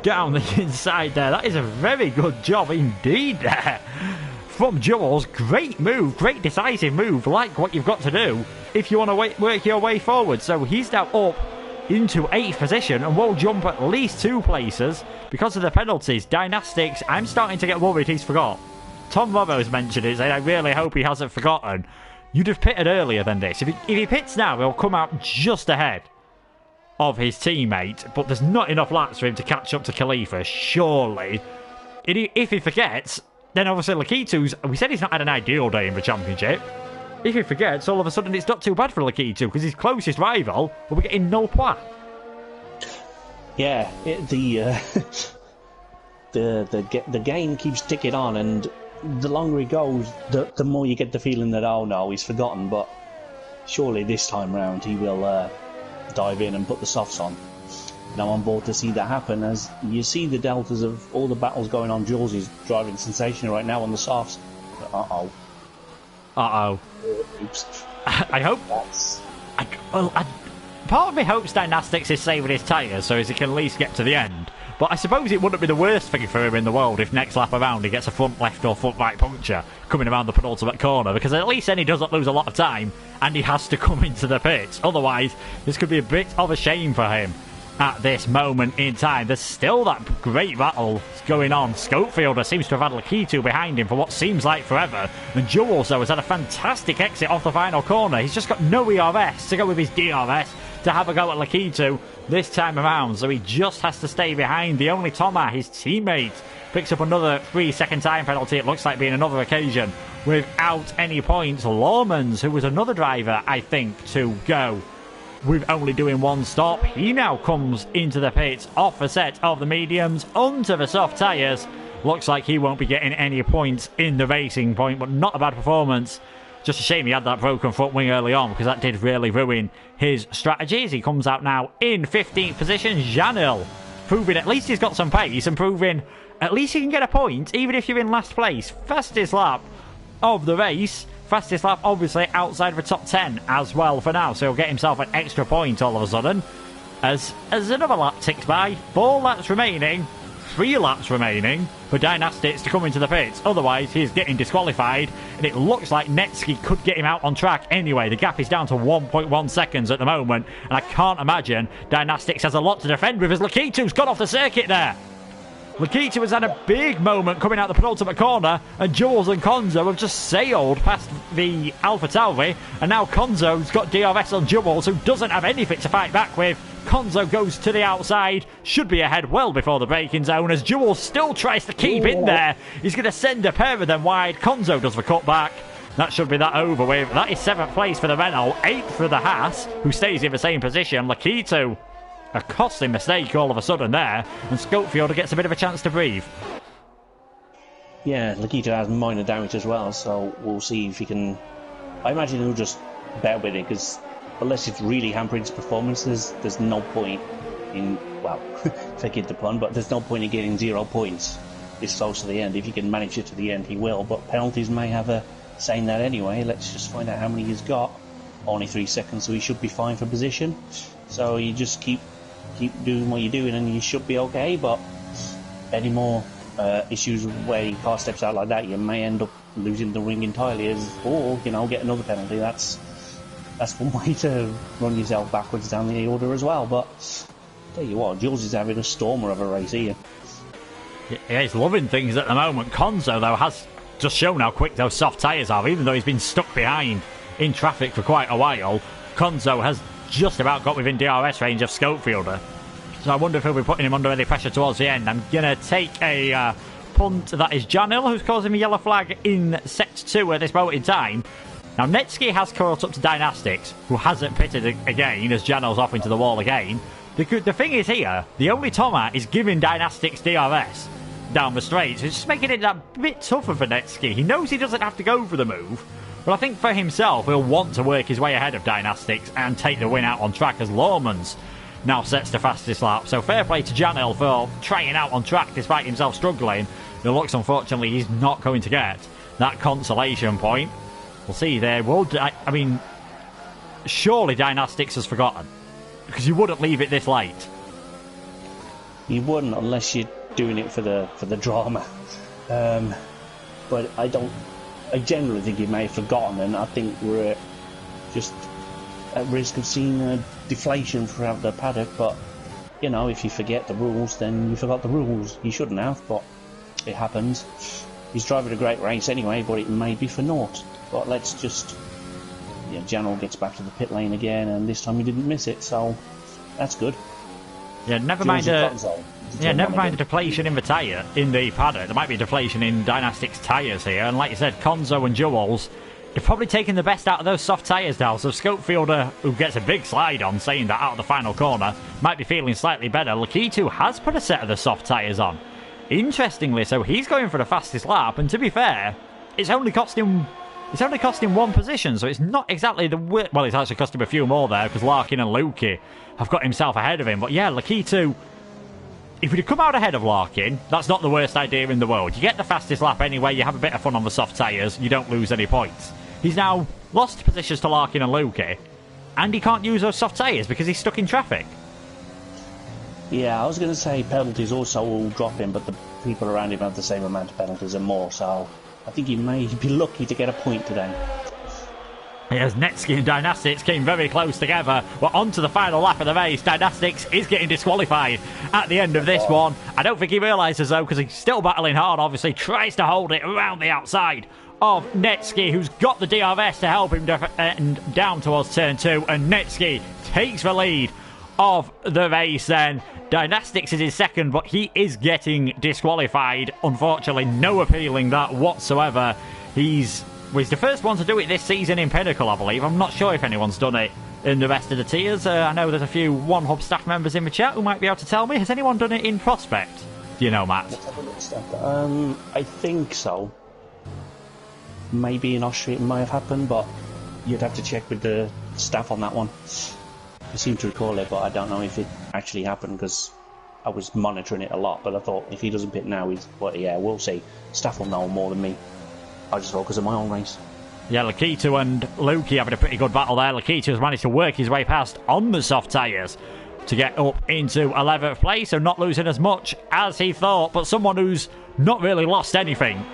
down the inside there. That is a very good job indeed there from Jules. Great move, great decisive move, like what you've got to do if you want to work your way forward. So he's now up into 8th position and will jump at least 2 places because of the penalties. Dynastics, I'm starting to get worried he's forgot. Tom Robbo's mentioned it, saying I really hope he hasn't forgotten. You'd have pitted earlier than this. If he pits now, he'll come out just ahead of his teammate, but there's not enough laps for him to catch up to Khalifa, surely. If he forgets, then obviously Lakitu's... We said he's not had an ideal day in the championship. If he forgets, all of a sudden it's not too bad for Lakitu, because his closest rival will be getting 0 points. Yeah, the game keeps ticking on, and the longer he goes, the more you get the feeling that, oh no, he's forgotten, but surely this time round he will dive in and put the softs on. And I'm on board to see that happen, as you see the deltas of all the battles going on. Jules is driving sensational right now on the softs. Oops. I hope... part of me hopes Dynastics is saving his tyres so as he can at least get to the end. But I suppose it wouldn't be the worst thing for him in the world if next lap around he gets a front left or front right puncture coming around the penultimate corner, because at least then he doesn't lose a lot of time and he has to come into the pits. Otherwise, this could be a bit of a shame for him at this moment in time. There's still that great battle going on. Scopefielder seems to have had Lakitu behind him for what seems like forever, and Jules, though, has had a fantastic exit off the final corner. He's just got no ERS to go with his DRS to have a go at Lakitu this time around, so he just has to stay behind. The only Toma, his teammate, picks up another 3-second time penalty, it looks like being another occasion, without any points. Lawmans, who was another driver, I think, to go with only doing one stop, he now comes into the pits off a set of the mediums onto the soft tyres. Looks like he won't be getting any points in the racing point, but not a bad performance. Just a shame he had that broken front wing early on, because that did really ruin his strategies. He comes out now in 15th position. Janil proving at least he's got some pace and proving at least he can get a point even if you're in last place. Fastest lap of the race. Fastest lap, obviously, outside of the top 10 as well for now. So he'll get himself an extra point all of a sudden. As another lap ticks by. 4 laps remaining. 3 laps remaining for Dynastics to come into the pits. Otherwise, he's getting disqualified. And it looks like Netsky could get him out on track anyway. The gap is down to 1.1 seconds at the moment. And I can't imagine Dynastics has a lot to defend with as Lakitu's gone off the circuit there. Lakitu has had a big moment coming out the penultimate corner, and Jules and Konzo have just sailed past the Alpha Tauri, and now Konzo's got DRS on Jules, who doesn't have anything to fight back with. Konzo goes to the outside, should be ahead well before the braking zone, as Jules still tries to keep in there. He's going to send a pair of them wide. Konzo does the cutback. That should be that over with. That is 7th place for the Renault, 8th for the Haas, who stays in the same position. Lakitu, a costly mistake all of a sudden there, and Scopefielder gets a bit of a chance to breathe. Yeah, Lakitu has minor damage as well, so we'll see if he can... I imagine he'll just bear with it, because unless it's really hampering his performance, there's no point in... Well, forget the pun, but there's no point in getting 0 points this close to the end. If he can manage it to the end, he will, but penalties may have a say in that anyway. Let's just find out how many he's got. Only 3 seconds, so he should be fine for position. So you just keep doing what you're doing and you should be okay, but any more issues where your car steps out like that, you may end up losing the ring entirely, or get another penalty. That's one way to run yourself backwards down the order as well. But tell you what, Jules is having a stormer of a race here. Yeah, he's loving things at the moment. Konzo, though, has just shown how quick those soft tyres are, even though he's been stuck behind in traffic for quite a while. Konzo has just about got within DRS range of Scopefielder. So I wonder if he'll be putting him under any pressure towards the end. I'm going to take a punt. That is Janil, who's causing a yellow flag in set 2 at this moment in time. Now, Netsky has caught up to Dynastics, who hasn't pitted again, as Janil's off into the wall again. The thing is here, the only Toma is giving Dynastics DRS down the straight, so it's just making it that bit tougher for Netsky. He knows he doesn't have to go for the move, but I think for himself, he'll want to work his way ahead of Dynastics and take the win out on track, as Lawmans now sets the fastest lap. So fair play to Janil for trying out on track despite himself struggling. It looks, unfortunately, he's not going to get that consolation point. We'll see there. I mean, surely Dynastics has forgotten, because you wouldn't leave it this late. You wouldn't unless you're doing it for the drama. But I generally think he may have forgotten, and I think we're just at risk of seeing a deflation throughout the paddock. But if you forget the rules, then you forgot the rules. You shouldn't have, but it happens. He's driving a great race anyway, but it may be for naught. But let's just... Yeah, Janil gets back to the pit lane again, and this time he didn't miss it, so that's good. Yeah, never mind the deflation in the tyre, in the paddock. There might be a deflation in Dynastics tyres here, and like you said, Konzo and Jules, they're probably taking the best out of those soft tyres now, so Scopefielder, who gets a big slide on, saying that out of the final corner, might be feeling slightly better. Lakitu has put a set of the soft tyres on. Interestingly, so he's going for the fastest lap, and to be fair, it's only cost him 1 position, so it's not exactly the worst. Well, it's actually cost him a few more there, because Larkin and Lukey have got himself ahead of him. But yeah, Lakitu, if he'd come out ahead of Larkin, that's not the worst idea in the world. You get the fastest lap anyway, you have a bit of fun on the soft tyres, you don't lose any points. He's now lost positions to Larkin and Lukey, and he can't use those soft tyres because he's stuck in traffic. Yeah, I was going to say penalties also will drop him, but the people around him have the same amount of penalties and more, so I think he may be lucky to get a point today. As Netsky and Dynastics came very close together. We're on to the final lap of the race. Dynastics is getting disqualified at the end of this one. I don't think he realises, though, because he's still battling hard, obviously. Tries to hold it around the outside of Netsky, who's got the DRS to help him defend down towards turn 2. And Netsky takes the lead of the race then. Dynastics is in second, but he is getting disqualified. Unfortunately, no appealing that whatsoever. He's the first one to do it this season in Pinnacle, I believe. I'm not sure if anyone's done it in the rest of the tiers. I know there's a few One Hub staff members in the chat who might be able to tell me. Has anyone done it in Prospect? Do you know, Matt? I think so. Maybe in Austria it might have happened, but you'd have to check with the staff on that one. I seem to recall it, but I don't know if it actually happened because I was monitoring it a lot. But I thought if he doesn't pit now, we'll see. Staff will know more than me. I just focus on my own race. Yeah, Lakitu and Lukey having a pretty good battle there. Lakitu has managed to work his way past on the soft tyres to get up into 11th place, so not losing as much as he thought. But someone who's not really lost anything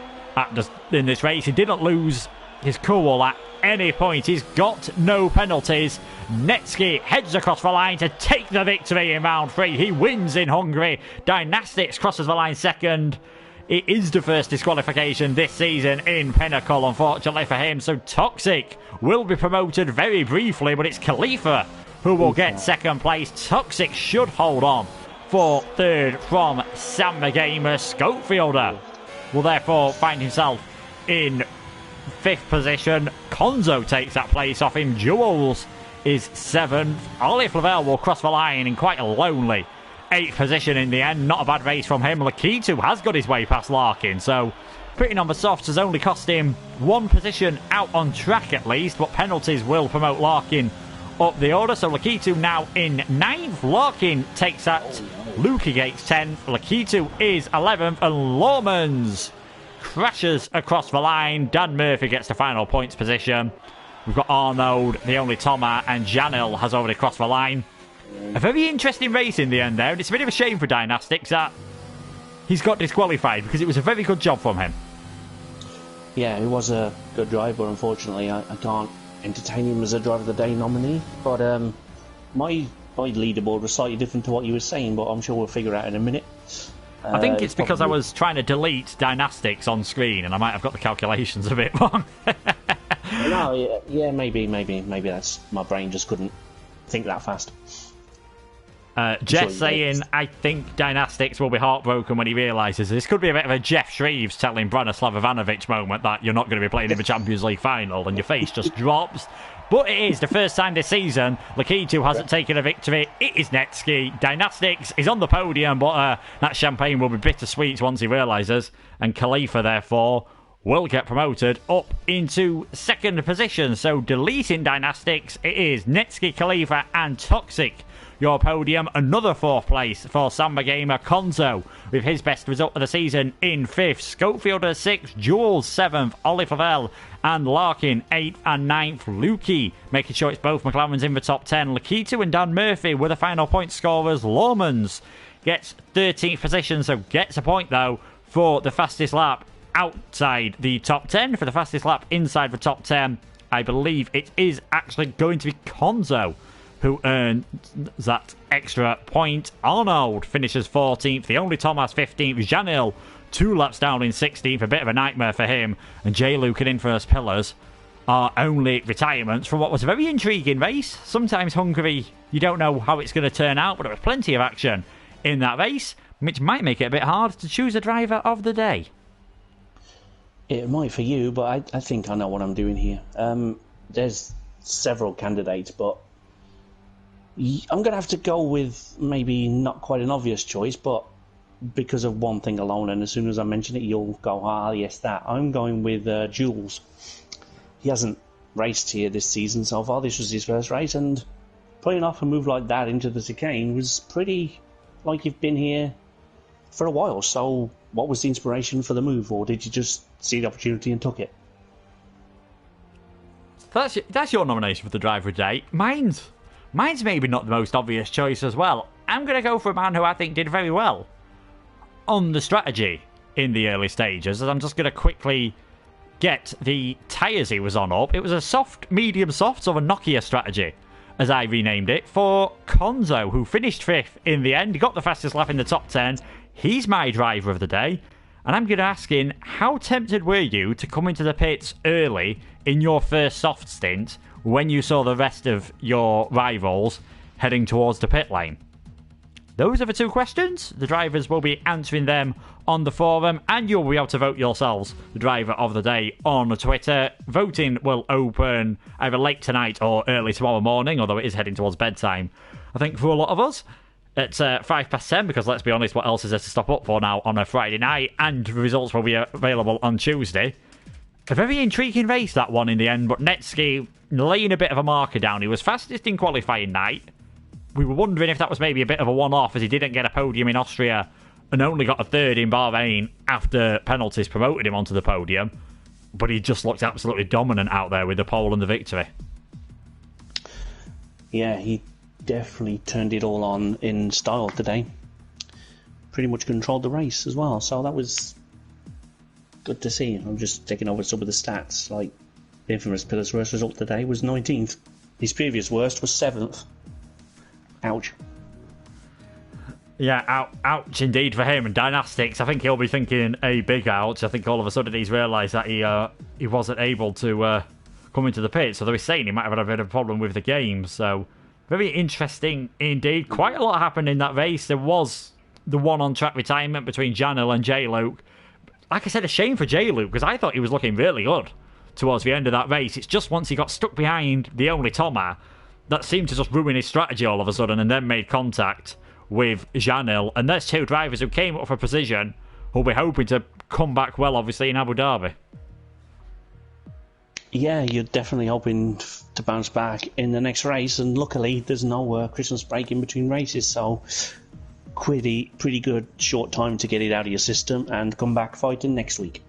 in this race. He didn't lose his cool at any point. He's got no penalties. Netsky heads across the line to take the victory in round 3. He wins in Hungary. Dynastics crosses the line second. It is the first disqualification this season in Pinnacle, unfortunately for him. So Toxic will be promoted very briefly, but it's Khalifa who will get second place. Toxic should hold on for third from Samba Gamer. Scopefielder will therefore find himself in 5th position. Konzo takes that place off him. Jules is 7th. Ollie Flavel will cross the line in quite a lonely 8th position in the end. Not a bad race from him. Lakitu has got his way past Larkin, so pitting on the softs has only cost him 1 position out on track at least, but penalties will promote Larkin up the order. So Lakitu now in 9th. Larkin takes that. Lukey Gates 10th. Lakitu is 11th, and Lawmans crashes across the line. Dan Murphy gets the final points position. We've got Arnold, the only Toma, and Janil has already crossed the line. A very interesting race in the end there, and it's a bit of a shame for Dynastics that he's got disqualified because it was a very good job from him. Yeah, it was a good drive, but unfortunately I can't entertain him as a Driver of the Day nominee. But my leaderboard was slightly different to what you were saying, but I'm sure we'll figure out in a minute. I think it's because I was trying to delete Dynastics on screen, and I might have got the calculations a bit wrong. No, yeah, maybe that's my brain just couldn't think that fast. Jeff saying, I think Dynastics will be heartbroken when he realises this could be a bit of a Jeff Shreves telling Branislav Ivanovic moment that you're not going to be playing in the Champions League final, and your face just drops. But it is the first time this season Lakitu hasn't taken a victory. It is Netsky. Dynastics is on the podium, but that champagne will be bittersweet once he realises. And Khalifa, therefore, will get promoted up into 2nd position. So deleting Dynastics, it is Netsky, Khalifa and Toxic. Your podium, another 4th place for Samba Gamer. Konzo with his best result of the season in 5th. Scopefielder 6th, Jules 7th, Ollie Flavel and Larkin 8th and 9th. Lukey making sure it's both McLarens in the top 10. Lakitu and Dan Murphy were the final point scorers. Lawmans gets 13th position, so gets a point though for the fastest lap outside the top 10. For the fastest lap inside the top 10, I believe it is actually going to be Konzo who earns that extra point. Arnold finishes 14th. The only Thomas 15th. Janil 2 laps down in 16th. A bit of a nightmare for him. And J. Luke and Infamous Pillars are only retirements from what was a very intriguing race. Sometimes Hungary, you don't know how it's going to turn out, but there was plenty of action in that race, which might make it a bit hard to choose a driver of the day. It might for you, but I think I know what I'm doing here. There's several candidates, but I'm going to have to go with maybe not quite an obvious choice, but because of one thing alone, and as soon as I mention it, you'll go, yes, that. I'm going with Jules. He hasn't raced here this season so far. This was his first race, and putting off a move like that into the chicane was pretty like you've been here for a while. So what was the inspiration for the move, or did you just see the opportunity and took it? That's your nomination for the driver of the day. Mine's maybe not the most obvious choice as well. I'm going to go for a man who I think did very well on the strategy in the early stages. I'm just going to quickly get the tyres he was on up. It was a soft, medium soft, sort of a Nokia strategy, as I renamed it, for Konzo, who finished 5th in the end. He got the fastest lap in the top 10. He's my driver of the day. And I'm going to ask him, how tempted were you to come into the pits early in your first soft stint when you saw the rest of your rivals heading towards the pit lane? Those are the 2 questions. The drivers will be answering them on the forum, and you'll be able to vote yourselves the driver of the day on Twitter. Voting will open either late tonight or early tomorrow morning, although it is heading towards bedtime, I think, for a lot of us. It's 10:05, because let's be honest, what else is there to stop up for now on a Friday night? And the results will be available on Tuesday. A very intriguing race, that one, in the end, but Netsky laying a bit of a marker down. He was fastest in qualifying night. We were wondering if that was maybe a bit of a one-off, as he didn't get a podium in Austria and only got a 3rd in Bahrain after penalties promoted him onto the podium. But he just looked absolutely dominant out there with the pole and the victory. Yeah, he definitely turned it all on in style today. Pretty much controlled the race as well, so that was good to see. I'm just taking over some of the stats. Like, the infamous Pillar's worst result today was 19th. His previous worst was 7th. Ouch. Yeah, ouch indeed for him. And Dynastics, I think he'll be thinking a big ouch. I think all of a sudden he's realised that he wasn't able to come into the pit. So they were saying he might have had a bit of a problem with the game. So very interesting indeed. Quite a lot happened in that race. There was the one on-track retirement between Janel and J-Luke. Like I said, a shame for J-Luke, because I thought he was looking really good towards the end of that race. It's just once he got stuck behind the only Thomas that seemed to just ruin his strategy all of a sudden, and then made contact with Janel. And there's 2 drivers who came up for precision, who'll be hoping to come back well, obviously, in Abu Dhabi. Yeah, you're definitely hoping to bounce back in the next race, and luckily there's no Christmas break in between races, so pretty good short time to get it out of your system and come back fighting next week.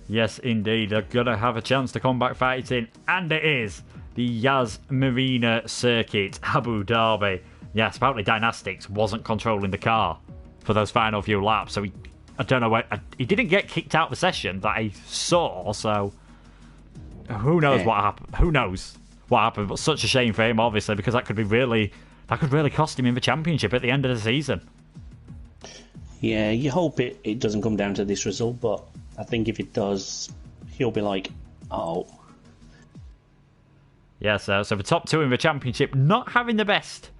Yes, indeed. They're going to have a chance to come back fighting, and it is the Yas Marina circuit, Abu Dhabi. Yes, apparently Dynastics wasn't controlling the car for those final few laps, so I don't know, he didn't get kicked out of the session that I saw, so who knows what happened. Who knows what happened, but such a shame for him, obviously, because that could really cost him in the championship at the end of the season. Yeah, you hope it doesn't come down to this result, but I think if it does, he'll be like, oh. Yeah, so the top 2 in the championship not having the best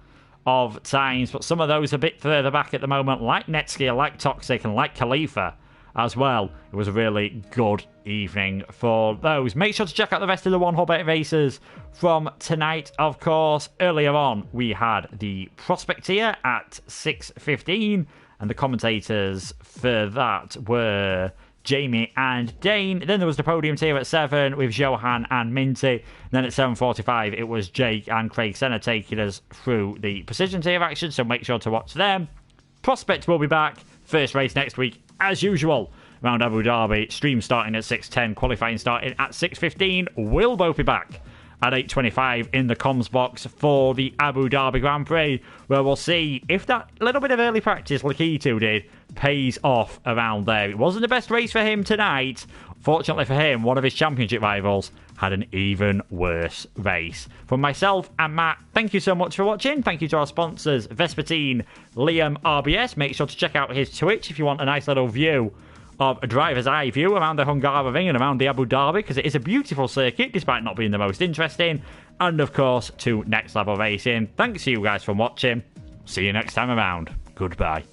of times, but some of those a bit further back at the moment, like Netsky, like Toxic, and like Khalifa as well. It was a really good evening for those. Make sure to check out the rest of the 1-hole-bet races from tonight, of course. Earlier on, we had the Prospecteer at 6:15, and the commentators for that were Jamie and Dane. Then there was the podium tier at 7 with Johan and Minty. And then at 7:45 it was Jake and Craig Senna taking us through the precision tier action, so make sure to watch them. Prospect will be back. First race next week as usual around Abu Dhabi. Stream starting at 6:10, qualifying starting at 6:15. We'll both be back at 8:25 in the comms box for the Abu Dhabi Grand Prix, where we'll see if that little bit of early practice Lakito did pays off around there. It wasn't the best race for him tonight. Fortunately for him, one of his championship rivals had an even worse race. From myself and Matt, thank you so much for watching. Thank you to our sponsors, Vespertine, Liam, RBS. Make sure to check out his Twitch if you want a nice little view of a driver's eye view around the Hungary and around the Abu Dhabi, because it is a beautiful circuit despite not being the most interesting. And of course to Next Level Racing. Thanks to you guys for watching. See you next time around. Goodbye.